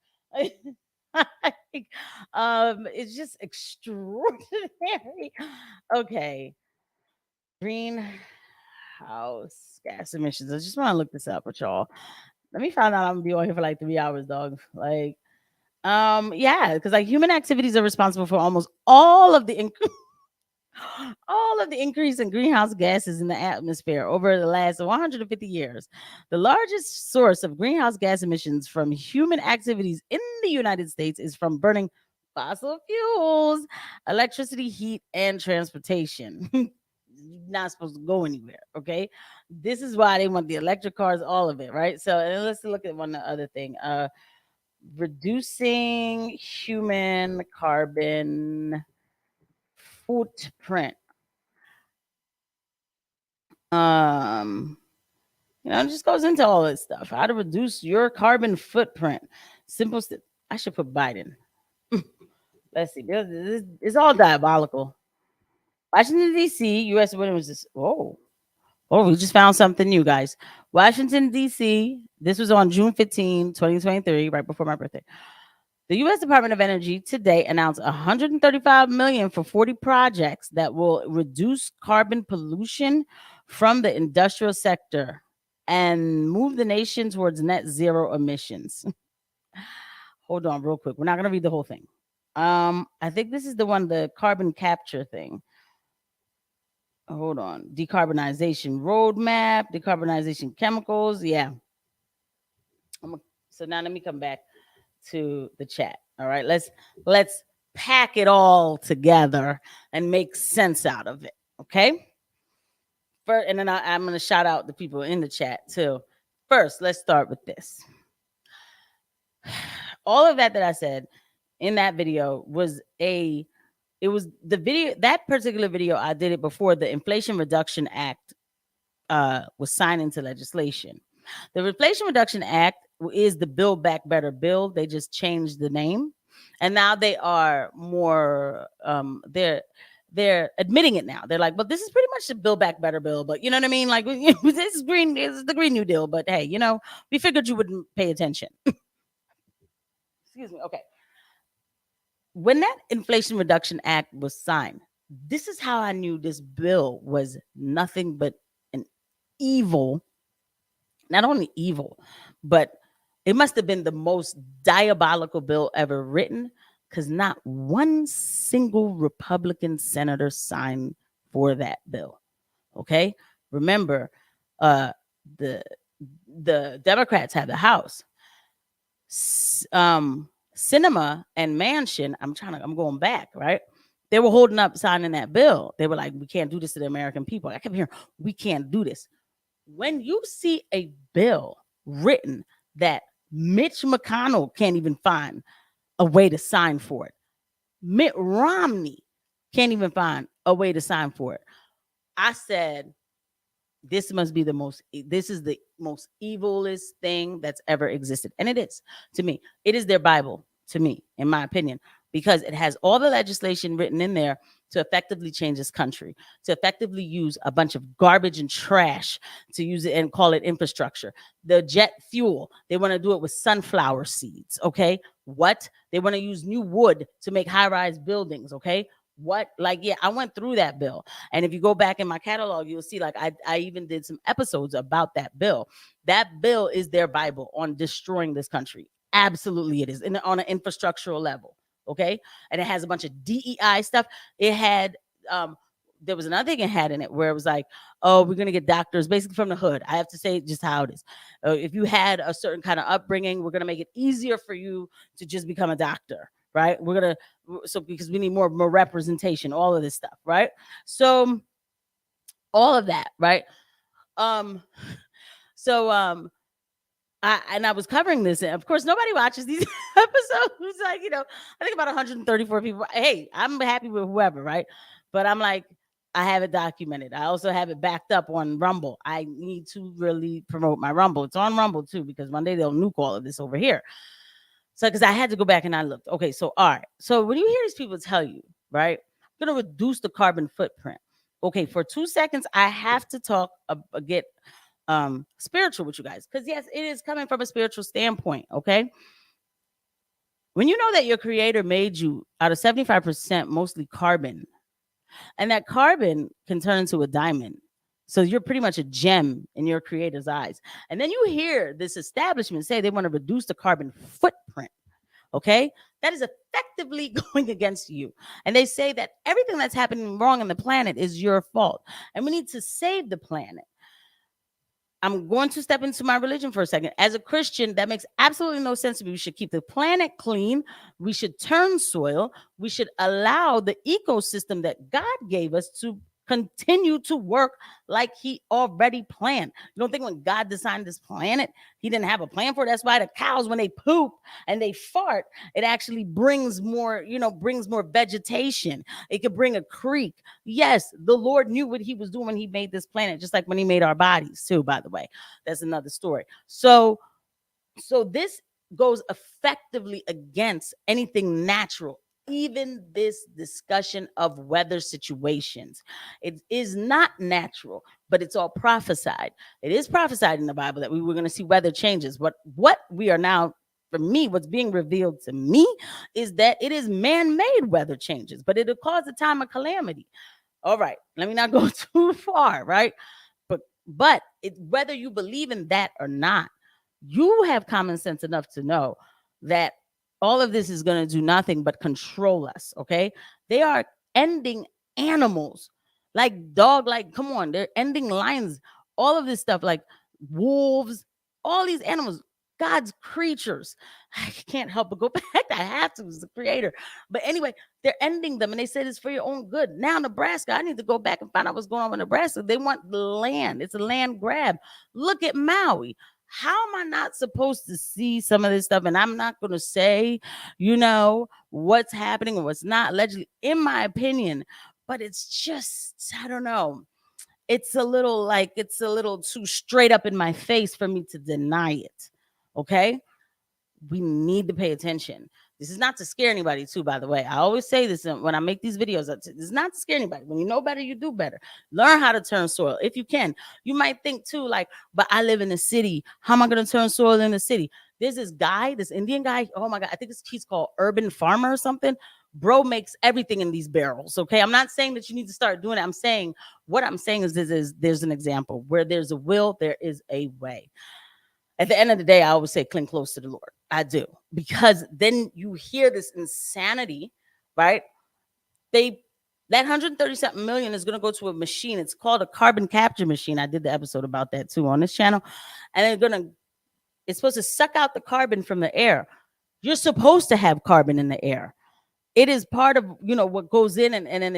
It's just extraordinary. Okay. Greenhouse gas emissions. I just want to look this up with y'all. Let me find out. I'm gonna be on here for like 3 hours, dog. Like, yeah, because like human activities are responsible for almost all of the increase in greenhouse gases in the atmosphere over the last 150 years. The largest source of greenhouse gas emissions from human activities in the United States is from burning fossil fuels, electricity, heat, and transportation. Not supposed to go anywhere. Okay, this is why they want the electric cars, all of it, right? So, and let's look at one other thing. Reducing human carbon footprint. It just goes into all this stuff. How to reduce your carbon footprint. Simple. I should put Biden. Let's see. This is all diabolical. Washington, D.C., U.S. When was this? Oh, we just found something new, guys. Washington, D.C., this was on June 15, 2023, right before my birthday. The U.S. Department of Energy today announced $135 million for 40 projects that will reduce carbon pollution from the industrial sector and move the nation towards net zero emissions. Hold on real quick. We're not going to read the whole thing. I think this is the one, the carbon capture thing. Hold on. Decarbonization roadmap, decarbonization chemicals. Yeah. So now let me come back to the chat. All right. Let's pack it all together and make sense out of it. Okay. First, and then I'm going to shout out the people in the chat too. First, let's start with this. All of that I said in that video was the video, that particular video, I did it before the Inflation Reduction Act was signed into legislation. The Inflation Reduction Act is the Build Back Better bill. They just changed the name. And now they are more, they're admitting it now. They're like, well, this is pretty much the Build Back Better bill. But you know what I mean? Like, this is the Green New Deal. But hey, we figured you wouldn't pay attention. Excuse me. Okay. When that Inflation Reduction Act was signed, this is how I knew this bill was nothing but an evil, not only evil, but it must have been the most diabolical bill ever written, because not one single Republican senator signed for that bill. Okay. Remember, the Democrats have the House. Cinema and Manchin, I'm going back, right? They were holding up signing that bill. They were like, we can't do this to the American people. I kept hearing, we can't do this. When you see a bill written that Mitch McConnell can't even find a way to sign for it, Mitt Romney can't even find a way to sign for it, I said, this is the most evilest thing that's ever existed. And it is, to me. It is their Bible, to me, in my opinion, because it has all the legislation written in there to effectively change this country, to effectively use a bunch of garbage and trash to use it and call it infrastructure. The jet fuel, they want to do it with sunflower seeds, okay? What? They want to use new wood to make high-rise buildings, okay? What? Like, yeah, I went through that bill. And if you go back in my catalog, you'll see, like, I even did some episodes about that bill. That bill is their Bible on destroying this country. Absolutely it is, on an infrastructural level, okay? And it has a bunch of DEI stuff. It had, there was another thing it had in it where it was like, oh, we're going to get doctors basically from the hood. I have to say just how it is. If you had a certain kind of upbringing, we're going to make it easier for you to just become a doctor. Right? Because we need more representation, all of this stuff, right? So all of that, right? I was covering this, and of course nobody watches these episodes. Like, I think about 134 people. Hey, I'm happy with whoever, right? But I'm like, I have it documented. I also have it backed up on Rumble. I need to really promote my Rumble. It's on Rumble too, because one day they'll nuke all of this over here. So, because I had to go back and I looked. Okay, so all right. So when you hear these people tell you, right, I'm going to reduce the carbon footprint. Okay, for 2 seconds, I have to talk, get spiritual with you guys. Because yes, it is coming from a spiritual standpoint, okay? When you know that your creator made you out of 75% mostly carbon, and that carbon can turn into a diamond. So you're pretty much a gem in your creator's eyes. And then you hear this establishment say they want to reduce the carbon footprint. Okay, that is effectively going against you. And they say that everything that's happening wrong on the planet is your fault. And we need to save the planet. I'm going to step into my religion for a second. As a Christian, that makes absolutely no sense to me. We should keep the planet clean. We should turn soil. We should allow the ecosystem that God gave us to continue to work like he already planned. You don't think when God designed this planet, he didn't have a plan for it? That's why the cows, when they poop and they fart, it actually brings more, brings more vegetation. It could bring a creek. Yes, the Lord knew what he was doing when he made this planet, just like when he made our bodies too, by the way. That's another story. So this goes effectively against anything natural. Even this discussion of weather situations, it is not natural, but it's all prophesied. It is prophesied in the Bible that we were going to see weather changes. But what we are now, for me, what's being revealed to me is that it is man-made weather changes, but it'll cause a time of calamity. All right, let me not go too far, right? But whether you believe in that or not, you have common sense enough to know that all of this is going to do nothing but control us, okay? They are ending animals like dog, like, come on, they're ending lions, all of this stuff, like wolves, all these animals, God's creatures. I can't help but go back. I have to, as the creator. But anyway, they're ending them, and they said it's for your own good. Now, Nebraska, I need to go back and find out what's going on with Nebraska. They want the land. It's a land grab. Look at Maui. How am I not supposed to see some of this stuff? And I'm not going to say, what's happening or what's not, allegedly, in my opinion. But it's just, I don't know. It's a little too straight up in my face for me to deny it. Okay? We need to pay attention. This is not to scare anybody, too, by the way. I always say this when I make these videos. This is not to scare anybody. When you know better, you do better. Learn how to turn soil if you can. You might think, too, like, but I live in the city. How am I going to turn soil in the city? There's this guy, this Indian guy. Oh, my God. I think he's called Urban Farmer or something. Bro makes everything in these barrels, okay? I'm not saying that you need to start doing it. What I'm saying is there's an example. Where there's a will, there is a way. At the end of the day, I always say cling close to the Lord. I do. Because then you hear this insanity, right? That 130-something million is going to go to a machine. It's called a carbon capture machine. I did the episode about that too on this channel. And it's supposed to suck out the carbon from the air. You're supposed to have carbon in the air. It is part of, what goes in, and then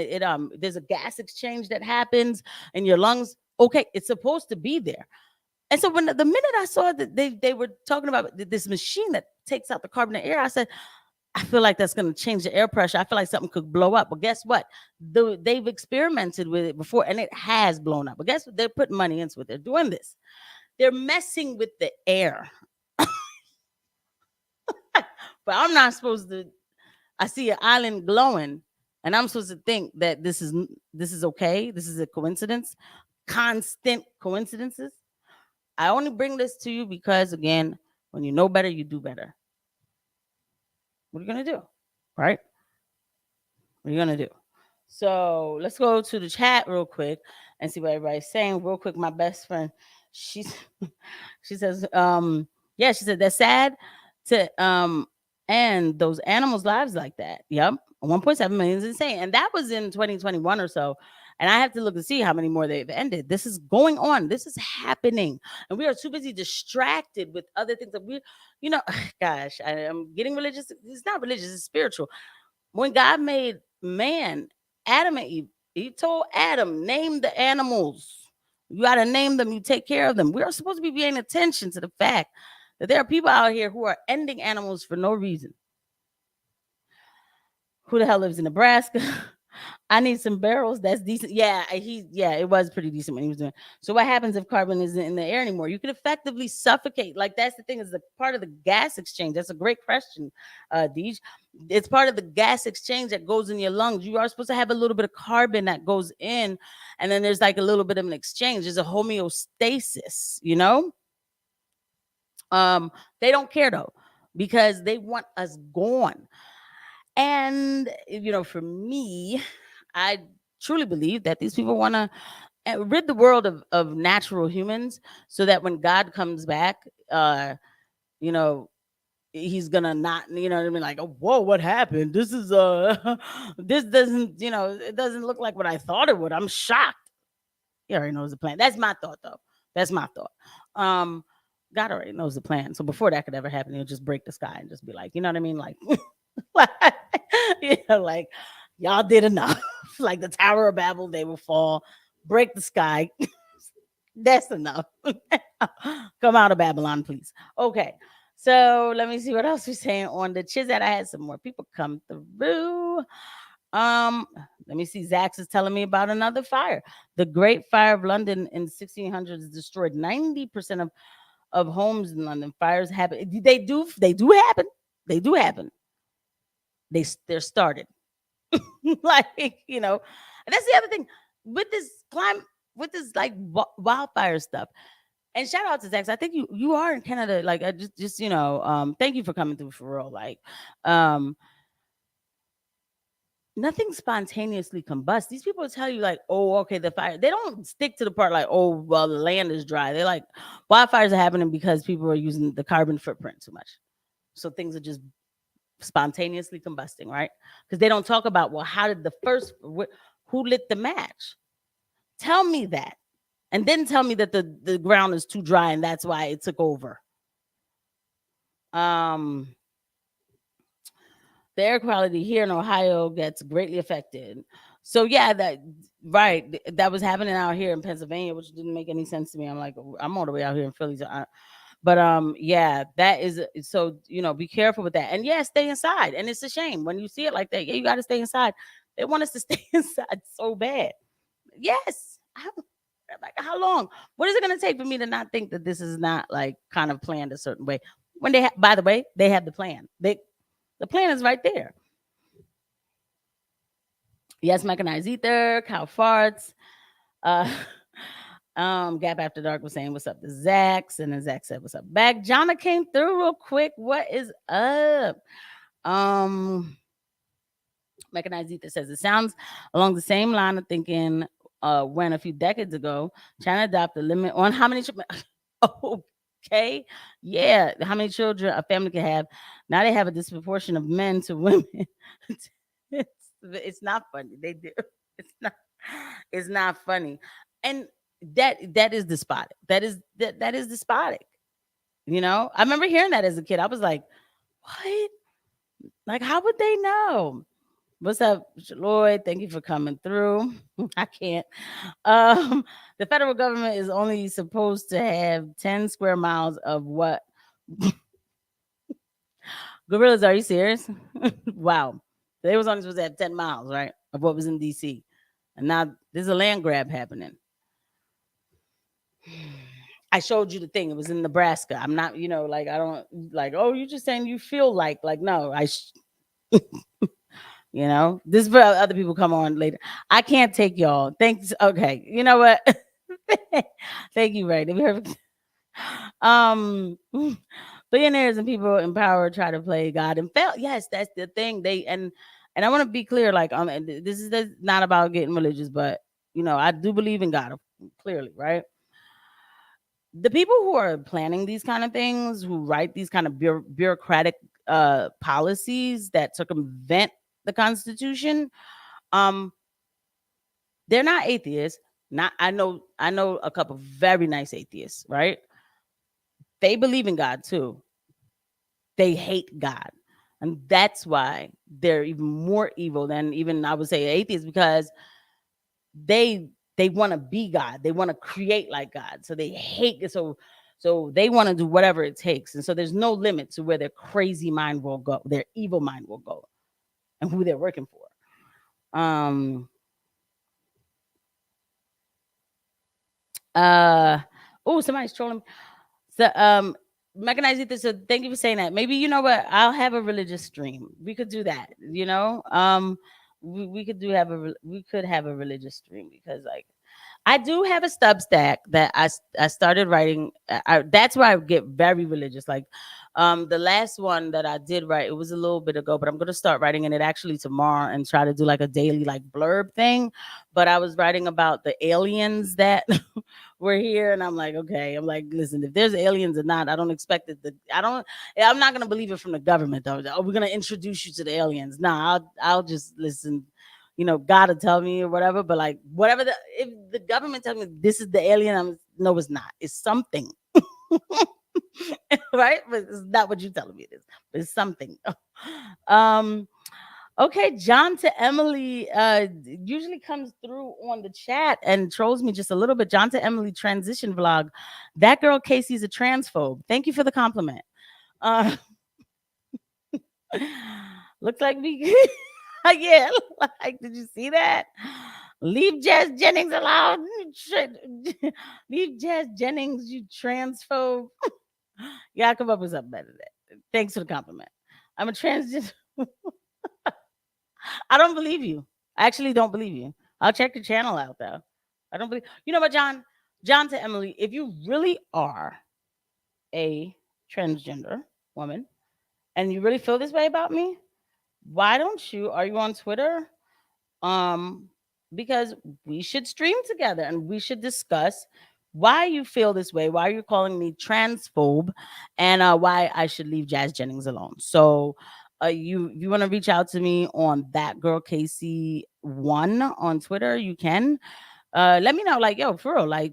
there's a gas exchange that happens in your lungs. Okay, it's supposed to be there. And so when the minute I saw that they were talking about this machine that takes out the carbon in the air, I said, I feel like that's going to change the air pressure. I feel like something could blow up. But guess what? They've experimented with it before, and it has blown up. But guess what? They're putting money into it. They're doing this. They're messing with the air. But I'm not supposed to. I see an island glowing, and I'm supposed to think that this is okay. This is a coincidence. Constant coincidences. I only bring this to you because, again, when you know better, you do better. What are you going to do? Right? What are you going to do? So let's go to the chat real quick and see what everybody's saying. Real quick, my best friend, she says, she said that's sad to end those animals' lives like that. Yep. 1.7 million is insane. And that was in 2021 or so. And I have to look and see how many more they've ended. This is going on. This is happening. And we are too busy distracted with other things that gosh, I am getting religious. It's not religious, it's spiritual. When God made man, Adam and Eve, he told Adam, name the animals. You got to name them. You take care of them. We are supposed to be paying attention to the fact that there are people out here who are ending animals for no reason. Who the hell lives in Nebraska? I need some barrels. That's decent. Yeah, it was pretty decent when he was doing. So what happens if carbon isn't in the air anymore? You could effectively suffocate. Like that's the thing, is the part of the gas exchange. That's a great question, Deej. It's part of the gas exchange that goes in your lungs. You are supposed to have a little bit of carbon that goes in, and then there's like a little bit of an exchange. There's a homeostasis, you know? They don't care though, because they want us gone. And for me, I truly believe that these people want to rid the world of natural humans, so that when God comes back, you know, he's gonna not, you know what I mean, like, oh, whoa, what happened? This is this doesn't, it doesn't look like what I thought it would. I'm shocked. He already knows the plan. That's my thought, though. That's my thought. God already knows the plan. So before that could ever happen, he'll just break the sky and just be like, you know what I mean? Like, like y'all did enough. Like the Tower of Babel, they will fall, break the sky. That's enough. Come out of Babylon, please. Okay. So let me see what else we're saying on the Chizat. I had some more people come through. Let me see. Zax is telling me about another fire. The Great Fire of London in 1600s destroyed 90% of homes in London. Fires happen. They do happen. They do happen. They're started. Like, and that's the other thing with this climate, with this like wildfire stuff. And shout out to Zax. I think you are in Canada. Like, I just thank you for coming through for real. Like, nothing spontaneously combusts. These people tell you like, oh, okay, the fire. They don't stick to the part like, oh, well, the land is dry. They're like, wildfires are happening because people are using the carbon footprint too much. So things are just spontaneously combusting, right? Because they don't talk about, well, how did who lit the match? Tell me that. And then tell me that the ground is too dry and that's why it took over. The air quality here in Ohio gets greatly affected. So yeah, that was happening out here in Pennsylvania, which didn't make any sense to me. I'm like, I'm all the way out here in Philly. But yeah, that is so, be careful with that. And yeah, stay inside. And it's a shame when you see it like that. Yeah, you got to stay inside. They want us to stay inside so bad. Yes. Like, how long? What is it going to take for me to not think that this is not like kind of planned a certain way? When by the way, they have the plan. The plan is right there. Yes, mechanized ether, cow farts. Gap After Dark was saying what's up to Zax, and then Zax said what's up back. Jonna came through real quick. What is up? Mechanized ether says it sounds along the same line of thinking when a few decades ago China adopted a limit on how many okay, yeah, how many children a family can have. Now they have a disproportion of men to women. It's not funny. They do. It's not funny. And that is despotic. That is despotic. I remember hearing that as a kid. I was like, what? Like, how would they know? What's up, Lloyd? Thank you for coming through. I can't. The federal government is only supposed to have 10 square miles of what? Gorillas, are you serious? Wow. They was only supposed to have 10 miles, right? Of what was in DC. And now there's a land grab happening. I showed you the thing. It was in Nebraska. I'm not, like, I don't like, oh, you're just saying you feel like, no, this is for other people come on later. I can't take y'all. Thanks. Okay. You know what? Thank you, Ray. Billionaires and people in power try to play God and fail. Yes, that's the thing. And I want to be clear, like, this is not about getting religious, but I do believe in God, clearly, right? The people who are planning these kind of things, who write these kind of bureaucratic policies that circumvent the Constitution, they're not atheists. I know a couple very nice atheists, right? They believe in God too. They hate God. And that's why they're even more evil than even, I would say, atheists, because they want to be God. They want to create like God. So they hate it. So they want to do whatever it takes. And so there's no limit to where their crazy mind will go, their evil mind will go, and who they're working for. Oh, somebody's trolling me. So mechanized ether, so thank you for saying that. Maybe you know what, I'll have a religious stream. We could do that, we could have a religious stream, because like I do have a Substack that I started writing. That's where I get very religious. Like, the last one that I did write, it was a little bit ago, but I'm gonna start writing in it actually tomorrow and try to do like a daily like blurb thing. But I was writing about the aliens that were here, and I'm like, okay, I'm like, listen, if there's aliens or not, I don't expect it. I'm not gonna believe it from the government though. Oh, we're gonna introduce you to the aliens. Nah, I'll just listen. God to tell me or whatever, but like whatever if the government tells me this is the alien, no, it's not. It's something. Right? But it's not what you're telling me it is, but it's something. Okay, John to Emily usually comes through on the chat and trolls me just a little bit. John to Emily transition vlog. That girl Casey's a transphobe. Thank you for the compliment. Looks like we yeah, like, did you see that? Leave Jazz Jennings alone. Leave Jazz Jennings, you transphobe. Yeah, I come up with something better than that. Thanks for the compliment. I'm a transgender. I don't believe you. I actually don't believe you. I'll check your channel out though. I don't believe. You know what, John? John to Emily, if you really are a transgender woman and you really feel this way about me, why don't you? Are you on Twitter? Because we should stream together and we should discuss why you feel this way, why you're calling me transphobe, and why I should leave Jazz Jennings alone. So you want to reach out to me on that girl Casey1 on Twitter, you can. Let me know, like, yo, for real, like,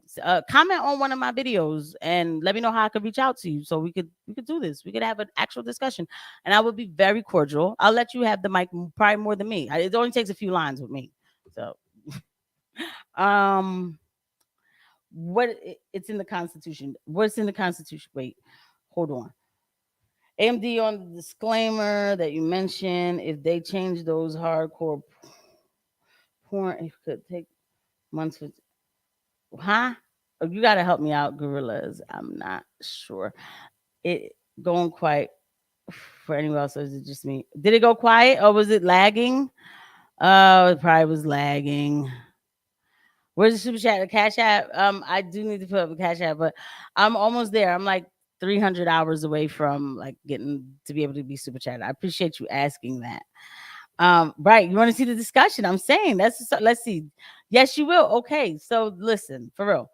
comment on one of my videos and let me know how I could reach out to you so we could do this. We could have an actual discussion, and I would be very cordial. I'll let you have the mic probably more than me. It only takes a few lines with me. So, it's in the Constitution. What's in the Constitution? Wait, hold on. AMD on the disclaimer that you mentioned. If they change those hardcore porn, it could take months for. Huh? Oh, you got to help me out, gorillas. I'm not sure. It going quiet for anyone else, or is it just me? Did it go quiet or was it lagging? Oh, it probably was lagging. Where's the super chat? The Cash App? I do need to put up a Cash App, but I'm almost there. I'm like 300 hours away from like getting to be able to be super chat. I appreciate you asking that. Right. You want to see the discussion? I'm saying let's see. Yes, you will. Okay. So listen, for real.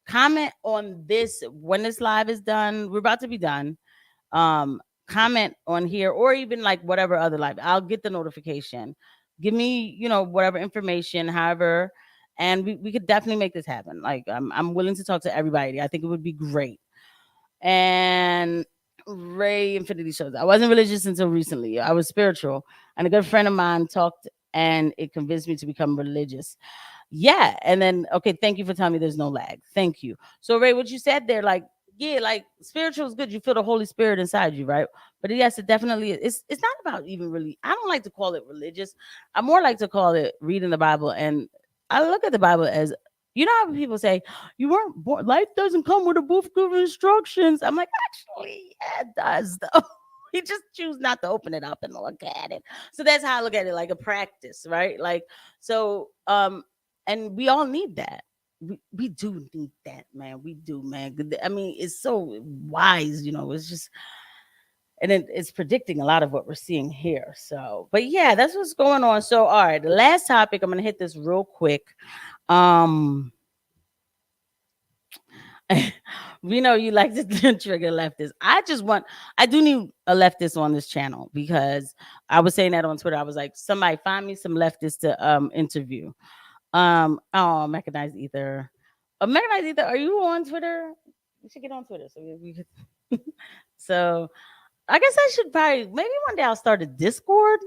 Comment on this when this live is done. We're about to be done. Comment on here or even like whatever other live. I'll get the notification. Give me, whatever information, however, and we could definitely make this happen. Like I'm willing to talk to everybody. I think it would be great. And Ray Infinity shows. I wasn't religious until recently. I was spiritual, and a good friend of mine talked, and it convinced me to become religious. Yeah, and then okay, thank you for telling me there's no lag. Thank you. So Ray, what you said there, like, yeah, like spiritual is good. You feel the Holy Spirit inside you, right? But yes, it definitely is. It's not about even really. I don't like to call it religious. I more like to call it reading the Bible, and I look at the Bible as, how people say you weren't born. Life doesn't come with a book of instructions. I'm like, actually, yeah, it does though. You just choose not to open it up and look at it. So that's how I look at it, like a practice, right? Like so. And we all need that. We do need that, man. We do, man. I mean, it's so wise, it's just, and it's predicting a lot of what we're seeing here. So, but yeah, that's what's going on. So, all right, the last topic, I'm gonna hit this real quick. We know you like to trigger leftists. I do need a leftist on this channel because I was saying that on Twitter. I was like, somebody find me some leftists to interview. Mechanized Ether. Mechanized Ether, are you on Twitter? You should get on Twitter. So we could so I guess I should probably maybe one day I'll start a Discord.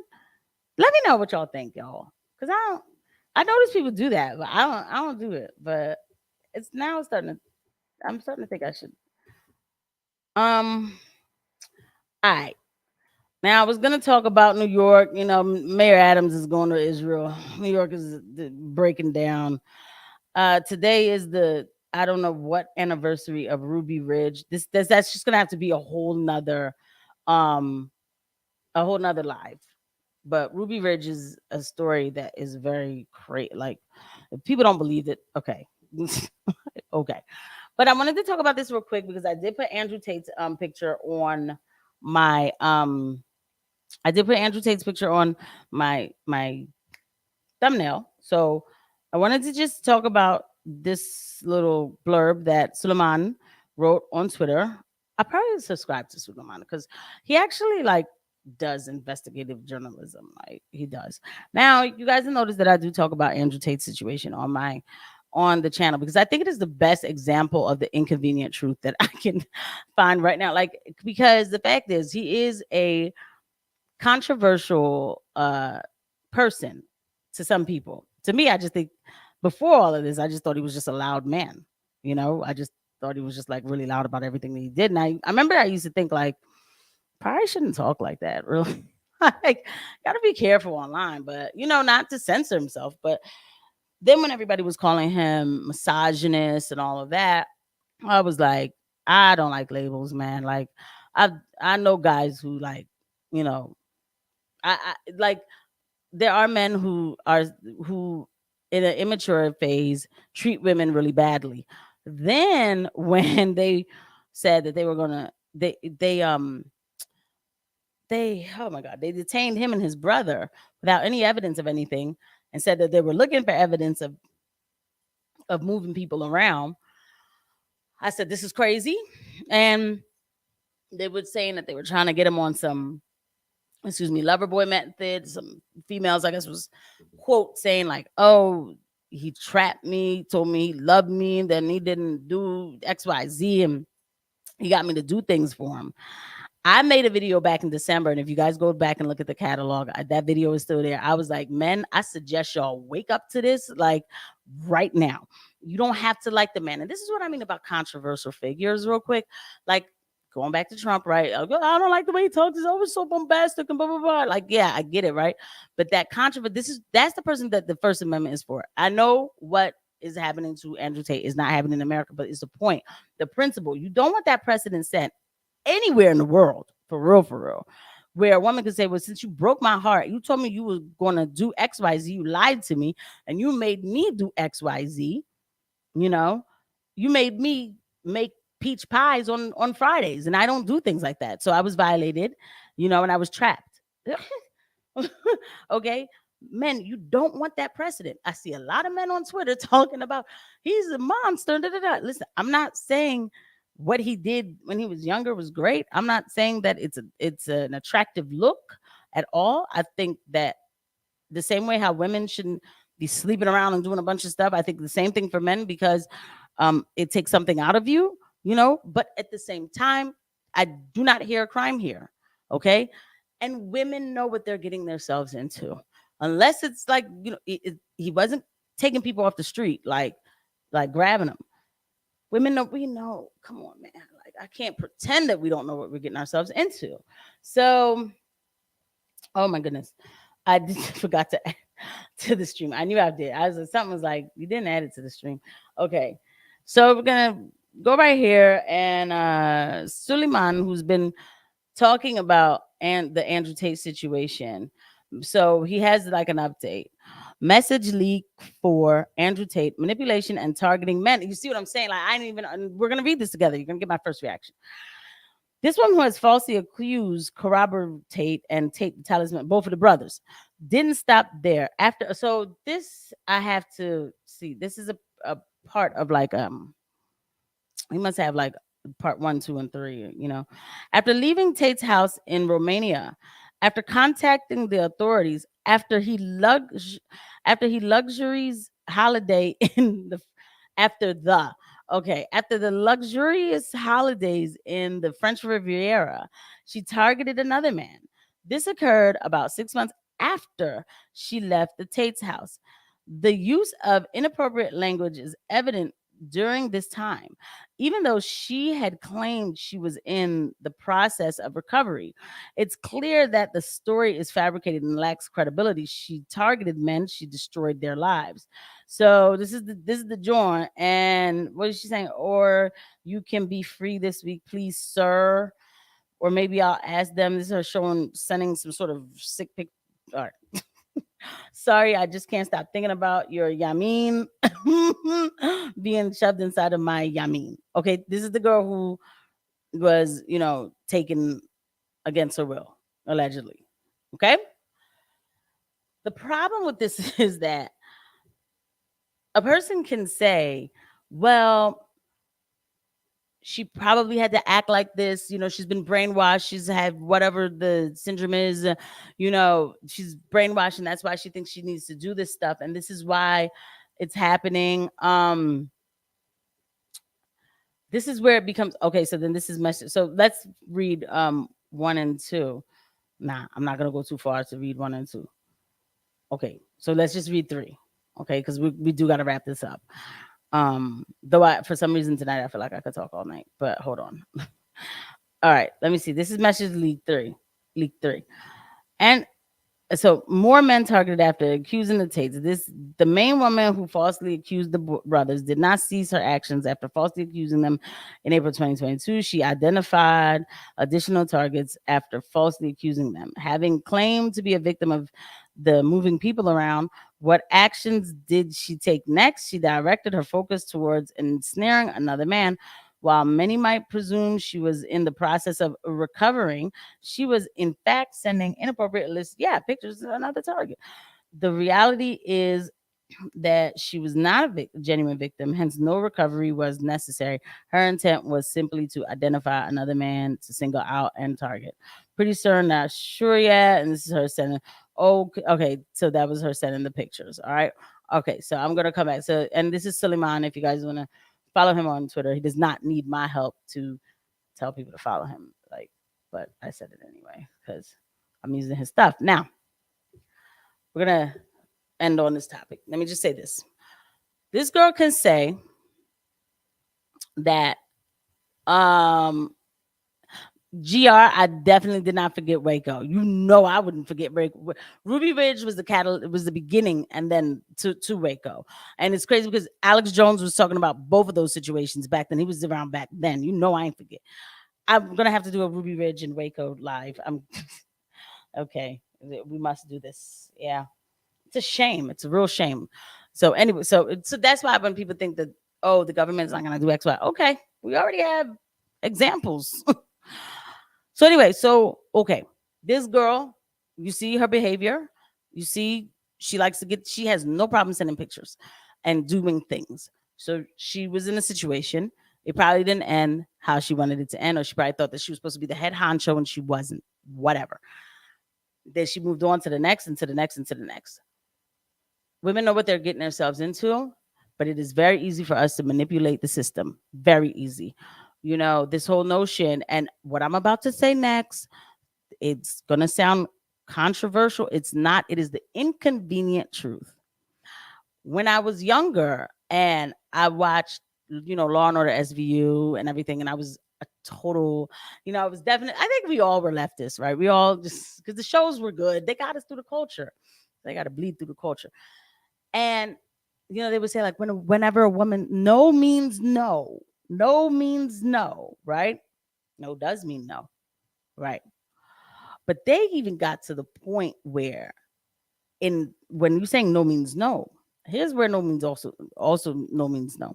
Let me know what y'all think, y'all. Because I notice people do that, but I don't do it. But I'm starting to think I should. All right. Now, I was going to talk about New York. You know, Mayor Adams is going to Israel. New York is breaking down. Today is the, I don't know what anniversary of Ruby Ridge. That's just going to have to be um, a whole nother live. But Ruby Ridge is a story that is very great. Like, if people don't believe it, okay. Okay. But I wanted to talk about this real quick because I did put Andrew Tate's picture on my my thumbnail. So I wanted to just talk about this little blurb that Suleiman wrote on Twitter. I probably subscribe to Suleiman because he actually like does investigative journalism. Like he does. Now you guys have noticed that I do talk about Andrew Tate's situation on the channel because I think it is the best example of the inconvenient truth that I can find right now. Like because the fact is he is a controversial person to some people. To me, I just think before all of this, I just thought he was just a loud man. You know, I just thought he was just like really loud about everything that he did. And I remember I used to think like, probably shouldn't talk like that, really. Like, gotta be careful online, but you know, not to censor himself. But then when everybody was calling him misogynist and all of that, I was like, I don't like labels, man. Like, I know guys who like, you know, I like there are men who in an immature phase treat women really badly. Then when they said that they were gonna they oh my god, they detained him and his brother without any evidence of anything and said that they were looking for evidence of moving people around. I said this is crazy. And they were saying that they were trying to get him on some lover boy method. Some females, I guess, was quote saying like, oh, he trapped me, told me he loved me, then he didn't do XYZ, and he got me to do things for him. I made a video back in December, and if you guys go back and look at the catalog, that video is still there. I was like, men, I suggest y'all wake up to this like right now. You don't have to like the man. And this is what I mean about controversial figures real quick. Like going back to Trump, right? I don't like the way he talks. He's always so bombastic and blah, blah, blah. Like, yeah, I get it, right? But that that's the person that the First Amendment is for. I know what is happening to Andrew Tate is not happening in America, but it's the point, the principle. You don't want that precedent set anywhere in the world, for real, where a woman could say, well, since you broke my heart, you told me you were going to do XYZ, you lied to me, and you made me do XYZ, you know, you made me make peach pies on Fridays, and I don't do things like that. So I was violated, you know, and I was trapped. Okay, men, you don't want that precedent. I see a lot of men on Twitter talking about he's a monster. Listen, I'm not saying what he did when he was younger was great. I'm not saying that it's an attractive look at all. I think that the same way how women shouldn't be sleeping around and doing a bunch of stuff, I think the same thing for men, because it takes something out of you, you know. But at the same time, I do not hear a crime here, okay? And women know what they're getting themselves into, unless it's like, you know, he wasn't taking people off the street, like grabbing them. Women know, we know. Come on, man. Like, I can't pretend that we don't know what we're getting ourselves into. So, oh my goodness, I just forgot to add to the stream. I knew I did. Something was like, you didn't add it to the stream. Okay, so we're gonna go right here, and Suleiman, who's been talking about the Andrew Tate situation. So he has like an update. Message leak for Andrew Tate, manipulation and targeting men. You see what I'm saying? Like, we're going to read this together. You're going to get my first reaction. This one who has falsely accused corroborate Tate and Tate the talisman, both of the brothers, didn't stop there. So this, I have to see. This is a part of like, he must have like part 1, 2, and 3, you know. After leaving Tate's house in Romania, after contacting the authorities, after the luxurious holidays in the French Riviera, she targeted another man. This occurred about 6 months after she left the Tate's house. The use of inappropriate language is evident during this time, even though she had claimed she was in the process of recovery. It's clear that the story is fabricated and lacks credibility. She targeted men, she destroyed their lives. So this is the joint. And what is she saying? Or you can be free this week, please, sir. Or maybe I'll ask them. This is her sending some sort of sick pic. All right. Sorry, I just can't stop thinking about your Yamin being shoved inside of my Yamin. Okay, this is the girl who was, taken against her will, allegedly. Okay. The problem with this is that a person can say, well, she probably had to act like this. She's been brainwashed. She's had whatever the syndrome is, she's brainwashed, and that's why she thinks she needs to do this stuff. And this is why it's happening. This is where it becomes okay. So then this is message. So let's read 1 and 2. Nah, I'm not gonna go too far to read 1 and 2. Okay, so let's just read 3. Okay, because we do gotta wrap this up. Though for some reason tonight I feel like I could talk all night, but hold on. All right, let me see. This is message leak 3. And so more men targeted after accusing the Tates. The main woman who falsely accused the brothers did not cease her actions after falsely accusing them in April 2022. She identified additional targets after falsely accusing them. Having claimed to be a victim of the moving people around, what actions did she take next? She directed her focus towards ensnaring another man. While many might presume she was in the process of recovering, she was in fact sending inappropriate lists, pictures of another target. The reality is that she was not a genuine victim, hence no recovery was necessary. Her intent was simply to identify another man to single out and target. Pretty sure, not sure yet. And this is her sending. Okay, so that was her sending the pictures. All right. Okay, so I'm gonna come back. So, and this is Suleiman. If you guys want to follow him on Twitter, he does not need my help to tell people to follow him. But I said it anyway because I'm using his stuff. Now we're gonna end on this topic. Let me just say this. This girl can say that GR, I definitely did not forget Waco. I wouldn't forget Waco. Ruby Ridge was the catalyst, it was the beginning, and then to Waco. And it's crazy because Alex Jones was talking about both of those situations back then. He was around back then. I ain't forget. I'm gonna have to do a Ruby Ridge and Waco live. I'm okay. We must do this. Yeah. It's a shame. It's a real shame. So anyway, so that's why when people think that, the government's not gonna do X, Y, okay, we already have examples. So anyway, okay, this girl, you see her behavior, you see she has no problem sending pictures and doing things. So she was in a situation, it probably didn't end how she wanted it to end, or she probably thought that she was supposed to be the head honcho and she wasn't, whatever. Then she moved on to the next and to the next and to the next. Women know what they're getting themselves into, but it is very easy for us to manipulate the system. Very easy. This whole notion, and what I'm about to say next, it's going to sound controversial. It's not. It is the inconvenient truth. When I was younger and I watched, Law and Order SVU and everything, and I was a total, I was definitely, I think we all were leftists, right? We all just, because the shows were good. They got us through the culture. They got to bleed through the culture. And, they would say like, whenever a woman, no means no. No means no, right? No does mean no, right? But they even got to the point where when you're saying no means no, here's where no means also no means no.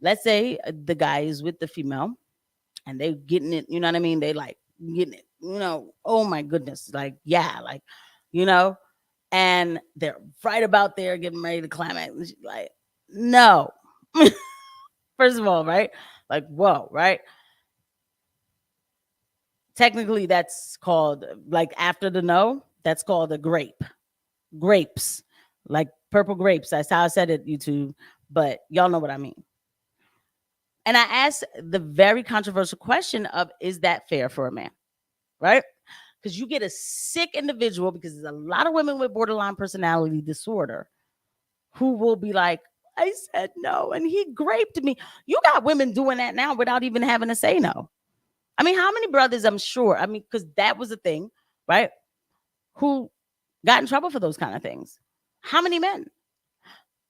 Let's say the guy is with the female and they're getting it, you know what I mean? They like getting it, oh my goodness. Like, yeah, like, and they're right about there getting ready to climax. And she's like, no. First of all, right? Like, whoa, right? Technically, that's called, like, after the no, that's called a grape. Grapes, like purple grapes. That's how I said it, YouTube. But y'all know what I mean. And I asked the very controversial question of, is that fair for a man? Right? Because you get a sick individual, because there's a lot of women with borderline personality disorder who will be like, I said no, and he graped me. You got women doing that now without even having to say no. I mean, how many brothers, I'm sure, I mean, because that was a thing, right? Who got in trouble for those kind of things. How many men?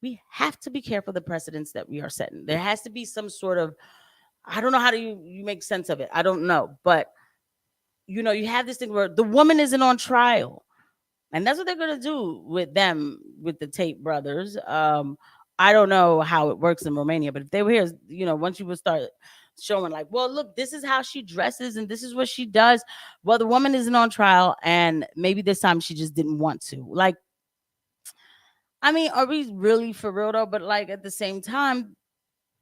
We have to be careful the precedents that we are setting. There has to be some sort of, I don't know how do you make sense of it. I don't know. But, you know, you have this thing where the woman isn't on trial. And that's what they're going to do with them, with the Tate brothers. I don't know how it works in Romania, but if they were here, you know, once you would start showing like, well, look, this is how she dresses and this is what she does. Well, the woman isn't on trial and maybe this time she just didn't want to. Like, I mean, are we really for real though? But like at the same time,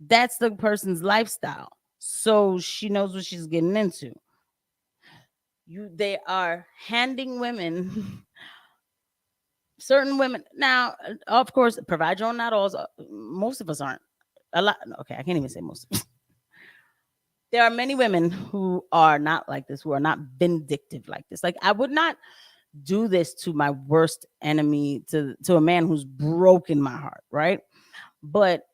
that's the person's lifestyle. So she knows what she's getting into. They are handing women certain women now, of course, provide your own, not all. Most of us aren't. A lot. Okay, I can't even say most. There are many women who are not like this, who are not vindictive like this. Like I would not do this to my worst enemy, to a man who's broken my heart, right? But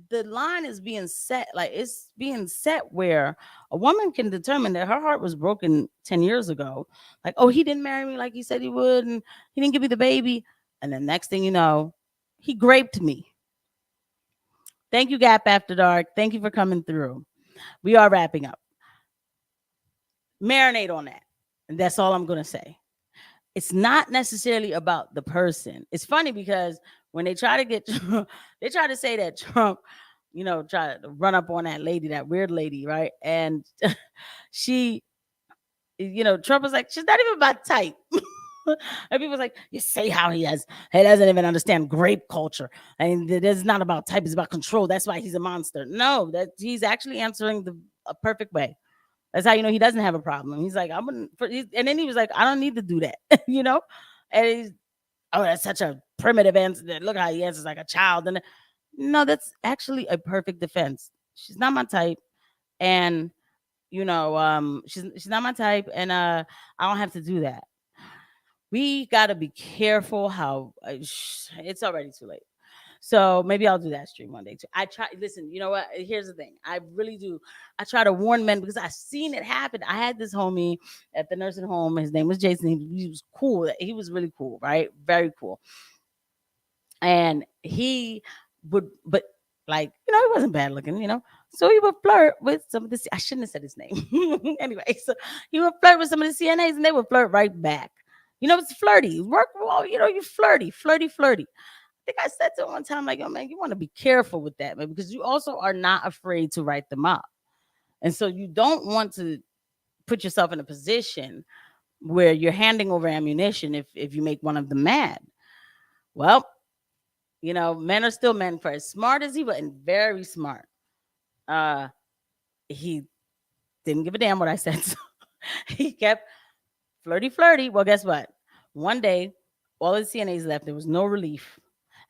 the line is being set, like it's being set where a woman can determine that her heart was broken 10 years ago. Like, oh, he didn't marry me like he said he would, and he didn't give me the baby. And the next thing you know, he graped me. Thank you, Gap After Dark. Thank you for coming through. We are wrapping up. Marinate on that. And that's all I'm going to say. It's not necessarily about the person. It's funny because when they try to get, they try to say that Trump, you know, try to run up on that lady, that weird lady, right? And she, you know, Trump was like, she's not even my type. And people was like, you say how he doesn't even understand grape culture. And it's not about type, it's about control. That's why he's a monster. No, that he's actually answering a perfect way. That's how you know he doesn't have a problem. He's like, and then he was like, I don't need to do that, you know? And he's, oh, that's such a primitive answer. Look how he answers like a child. And no, that's actually a perfect defense. She's not my type. And, you know, she's not my type. And I don't have to do that. We got to be careful how it's already too late. So maybe I'll do that stream one day too. Listen, you know what? Here's the thing. I really do. I try to warn men because I've seen it happen. I had this homie at the nursing home. His name was Jason. He was cool. He was really cool, right? Very cool. And he would, but like, you know, he wasn't bad looking, you know. So he would flirt with some of the, I shouldn't have said his name. Anyway, so he would flirt with some of the CNAs and they would flirt right back. You know, it's flirty. Work, well, you know, you flirty. I think I said to him one time, like, yo, man, you want to be careful with that, man, because you also are not afraid to write them up. And so you don't want to put yourself in a position where you're handing over ammunition if you make one of them mad. Well, you know, men are still men. For as smart as he was, and very smart, he didn't give a damn what I said. So he kept flirty. Well, guess what? One day, all the CNAs left. There was no relief.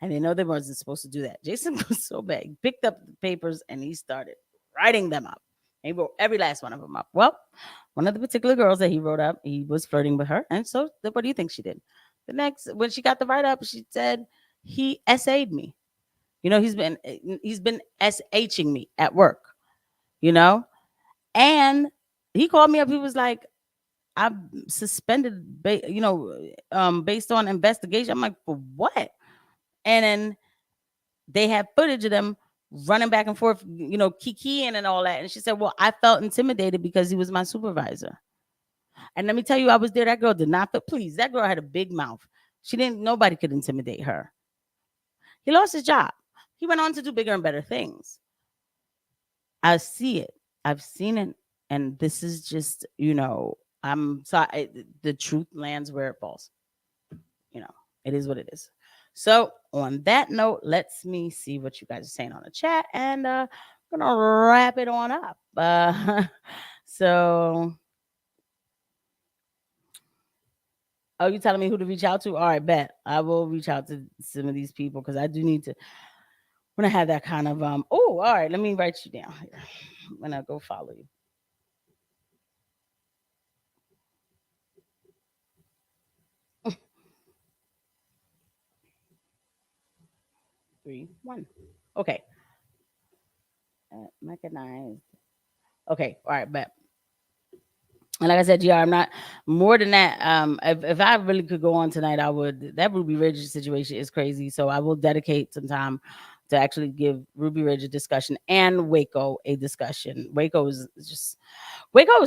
And they know they wasn't supposed to do that. Jason was so bad. He picked up the papers and he started writing them up. He wrote every last one of them up. Well, one of the particular girls that he wrote up, he was flirting with her. And so what do you think she did? The next, when she got the write-up, she said, he SA'd me. You know, he's been SHing me at work, you know? And he called me up. He was like, I'm suspended, based on investigation. I'm like, for what? And then they had footage of them running back and forth, you know, kikiing and all that. And she said, well, I felt intimidated because he was my supervisor. And let me tell you, I was there. That girl did not, but please, that girl had a big mouth. Nobody could intimidate her. He lost his job. He went on to do bigger and better things. I see it. I've seen it. And this is just, you know, I'm sorry. The truth lands where it falls. You know, it is what it is. So on that note, let's me see what you guys are saying on the chat, and I'm gonna wrap it on up. So, oh, you telling me who to reach out to? All right, bet I will reach out to some of these people because I do need to. When I have that kind of oh, all right, let me write you down here. I'm gonna go follow you. 3, 1. Okay. Mechanized. Okay. All right. But and like I said, GR, I'm not more than that. If I really could go on tonight, I would. That Ruby Ridge situation is crazy. So I will dedicate some time to actually give Ruby Ridge a discussion and Waco a discussion. Waco is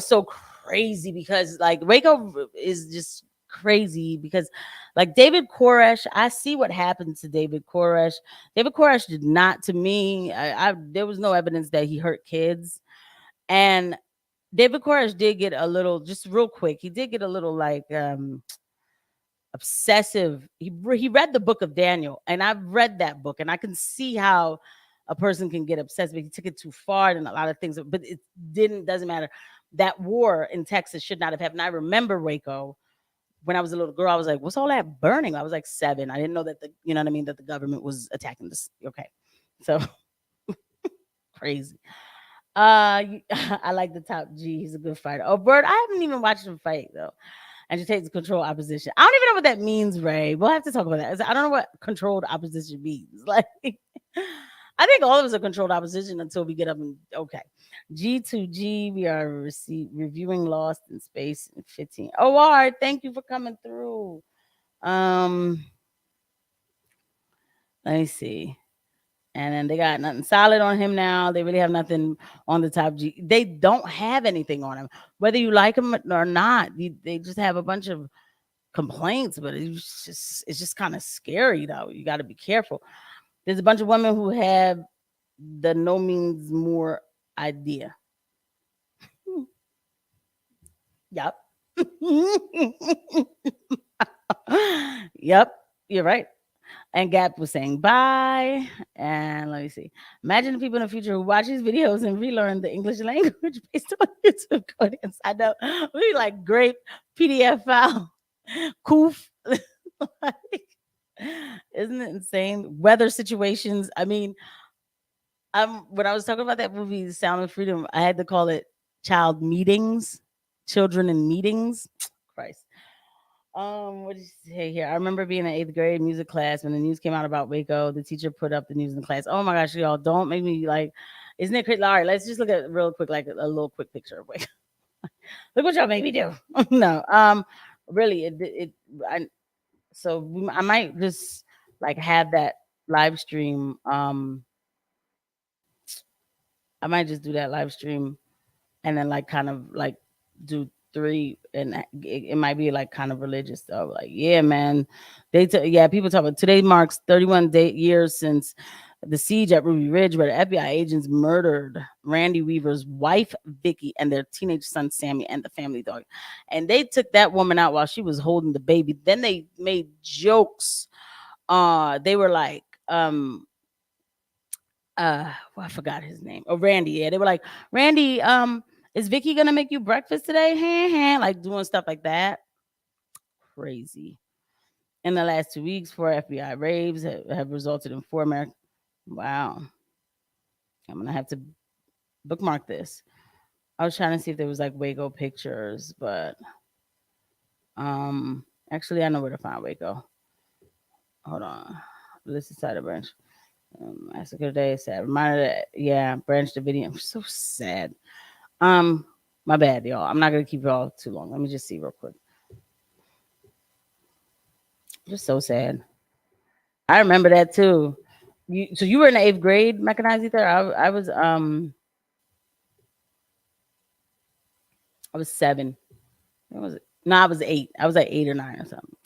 so crazy because like Waco is just crazy because like David Koresh, I see what happened to David Koresh. David Koresh did not, to me, there was no evidence that he hurt kids. And David Koresh did get a little, just real quick, he did get a little like obsessive. He read the book of Daniel, and I've read that book, and I can see how a person can get obsessive. He took it too far and a lot of things, but it doesn't matter. That war in Texas should not have happened. I remember Waco when I was a little girl. I was like, what's all that burning? I was like 7. I didn't know that you know what I mean, that the government was attacking this. Okay. So crazy. I like the top G. He's a good fighter. Oh, Bird, I haven't even watched him fight though. And she takes control opposition. I don't even know what that means, Ray. We'll have to talk about that. I don't know what controlled opposition means. Like, I think all of us are controlled opposition until we get up and okay. G2G, we are reviewing Lost in Space in 15. Oh, all right. Thank you for coming through. Let me see. And then they got nothing solid on him now. They really have nothing on the top G. They don't have anything on him. Whether you like him or not, they just have a bunch of complaints, but it's just kind of scary, though. You got to be careful. There's a bunch of women who have the no means more idea. Yep. Yep, you're right. And Gap was saying bye. And let me see. Imagine the people in the future who watch these videos and relearn the English language based on YouTube audience. I know. We like great PDF file. Coof. Isn't it insane? Weather situations. I mean, when I was talking about that movie, Sound of Freedom, I had to call it child meetings, children in meetings. Christ. What did you say here? I remember being in 8th grade music class when the news came out about Waco. The teacher put up the news in the class. Oh my gosh, y'all, don't make me like, isn't it crazy? All right, let's just look at real quick, like a little quick picture of Waco. Look what y'all made me do. No, really, I might just like have that live stream. I might just do that live stream and then like kind of like do 3, and it might be like kind of religious though. Like, yeah, man, people talk about today marks 31 years since the siege at Ruby Ridge, where the FBI agents murdered Randy Weaver's wife Vicky and their teenage son Sammy and the family dog, and they took that woman out while she was holding the baby. Then they made jokes. They were like, well, I forgot his name. Oh, Randy. Yeah, they were like, Randy, is Vicky gonna make you breakfast today? Like doing stuff like that. Crazy. In the last 2 weeks, 4 FBI raids have resulted in 4 American. Wow. I'm gonna have to bookmark this. I was trying to see if there was like Waco pictures, but actually I know where to find Waco. Hold on. This is Side of Branch. Massacre Day, sad. Reminder that, yeah, Branch Davidian. I'm so sad. My bad, y'all. I'm not gonna keep y'all too long. Let me just see real quick. Just so sad. I remember that too. So you were in the 8th grade, mechanized ether? I was 7. What was it? No, I was 8. I was like 8 or 9 or something.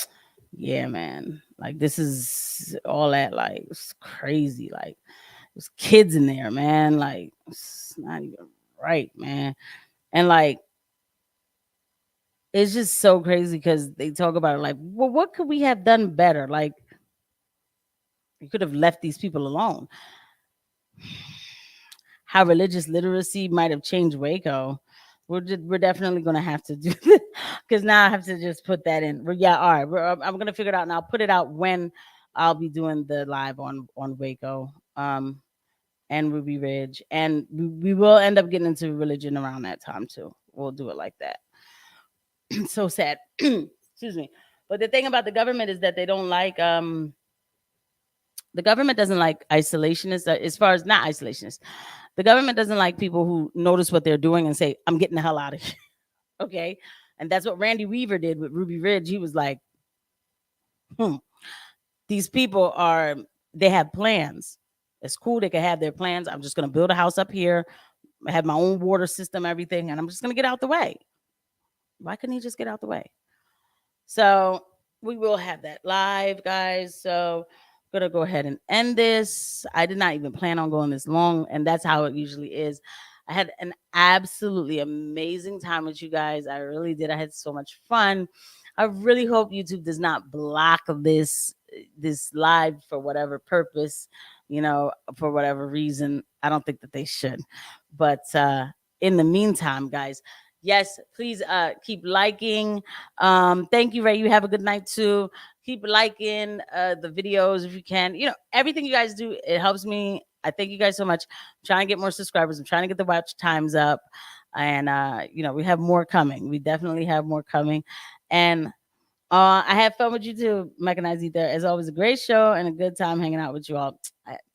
Yeah, man. Like this is all that, like it's crazy. Like there's kids in there, man. Like it's not even right, man. And like it's just so crazy because they talk about it like, well, what could we have done better? Like you could have left these people alone. How religious literacy might have changed Waco. We're definitely gonna have to do this because now I have to just put that in. Yeah, all right. I'm gonna figure it out and I'll put it out when I'll be doing the live on Waco and Ruby Ridge, and we will end up getting into religion around that time too. We'll do it like that. So sad. Excuse me. But the thing about the government is that they don't like The government doesn't like isolationists, as far as not isolationists. The government doesn't like people who notice what they're doing and say, I'm getting the hell out of here. Okay. And that's what Randy Weaver did with Ruby Ridge. He was like, these people they have plans. It's cool. They can have their plans. I'm just going to build a house up here. I have my own water system, everything, and I'm just going to get out the way. Why couldn't he just get out the way? So we will have that live, guys. So I'm going to go ahead and end this. I did not even plan on going this long, and that's how it usually is. I had an absolutely amazing time with you guys. I really did. I had so much fun. I really hope YouTube does not block this live for whatever purpose, for whatever reason. I don't think that they should. But in the meantime, guys, yes, please keep liking. Thank you, Ray. You have a good night too. Keep liking the videos if you can. Everything you guys do, it helps me. I thank you guys so much. I'm trying to get more subscribers. I'm trying to get the watch times up. And, we have more coming. We definitely have more coming. And I had fun with you too, Mechanized Ether. As always, a great show and a good time hanging out with you all.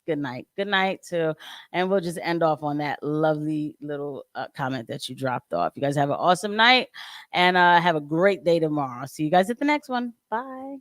Good night. Good night too. And we'll just end off on that lovely little comment that you dropped off. You guys have an awesome night and have a great day tomorrow. See you guys at the next one. Bye.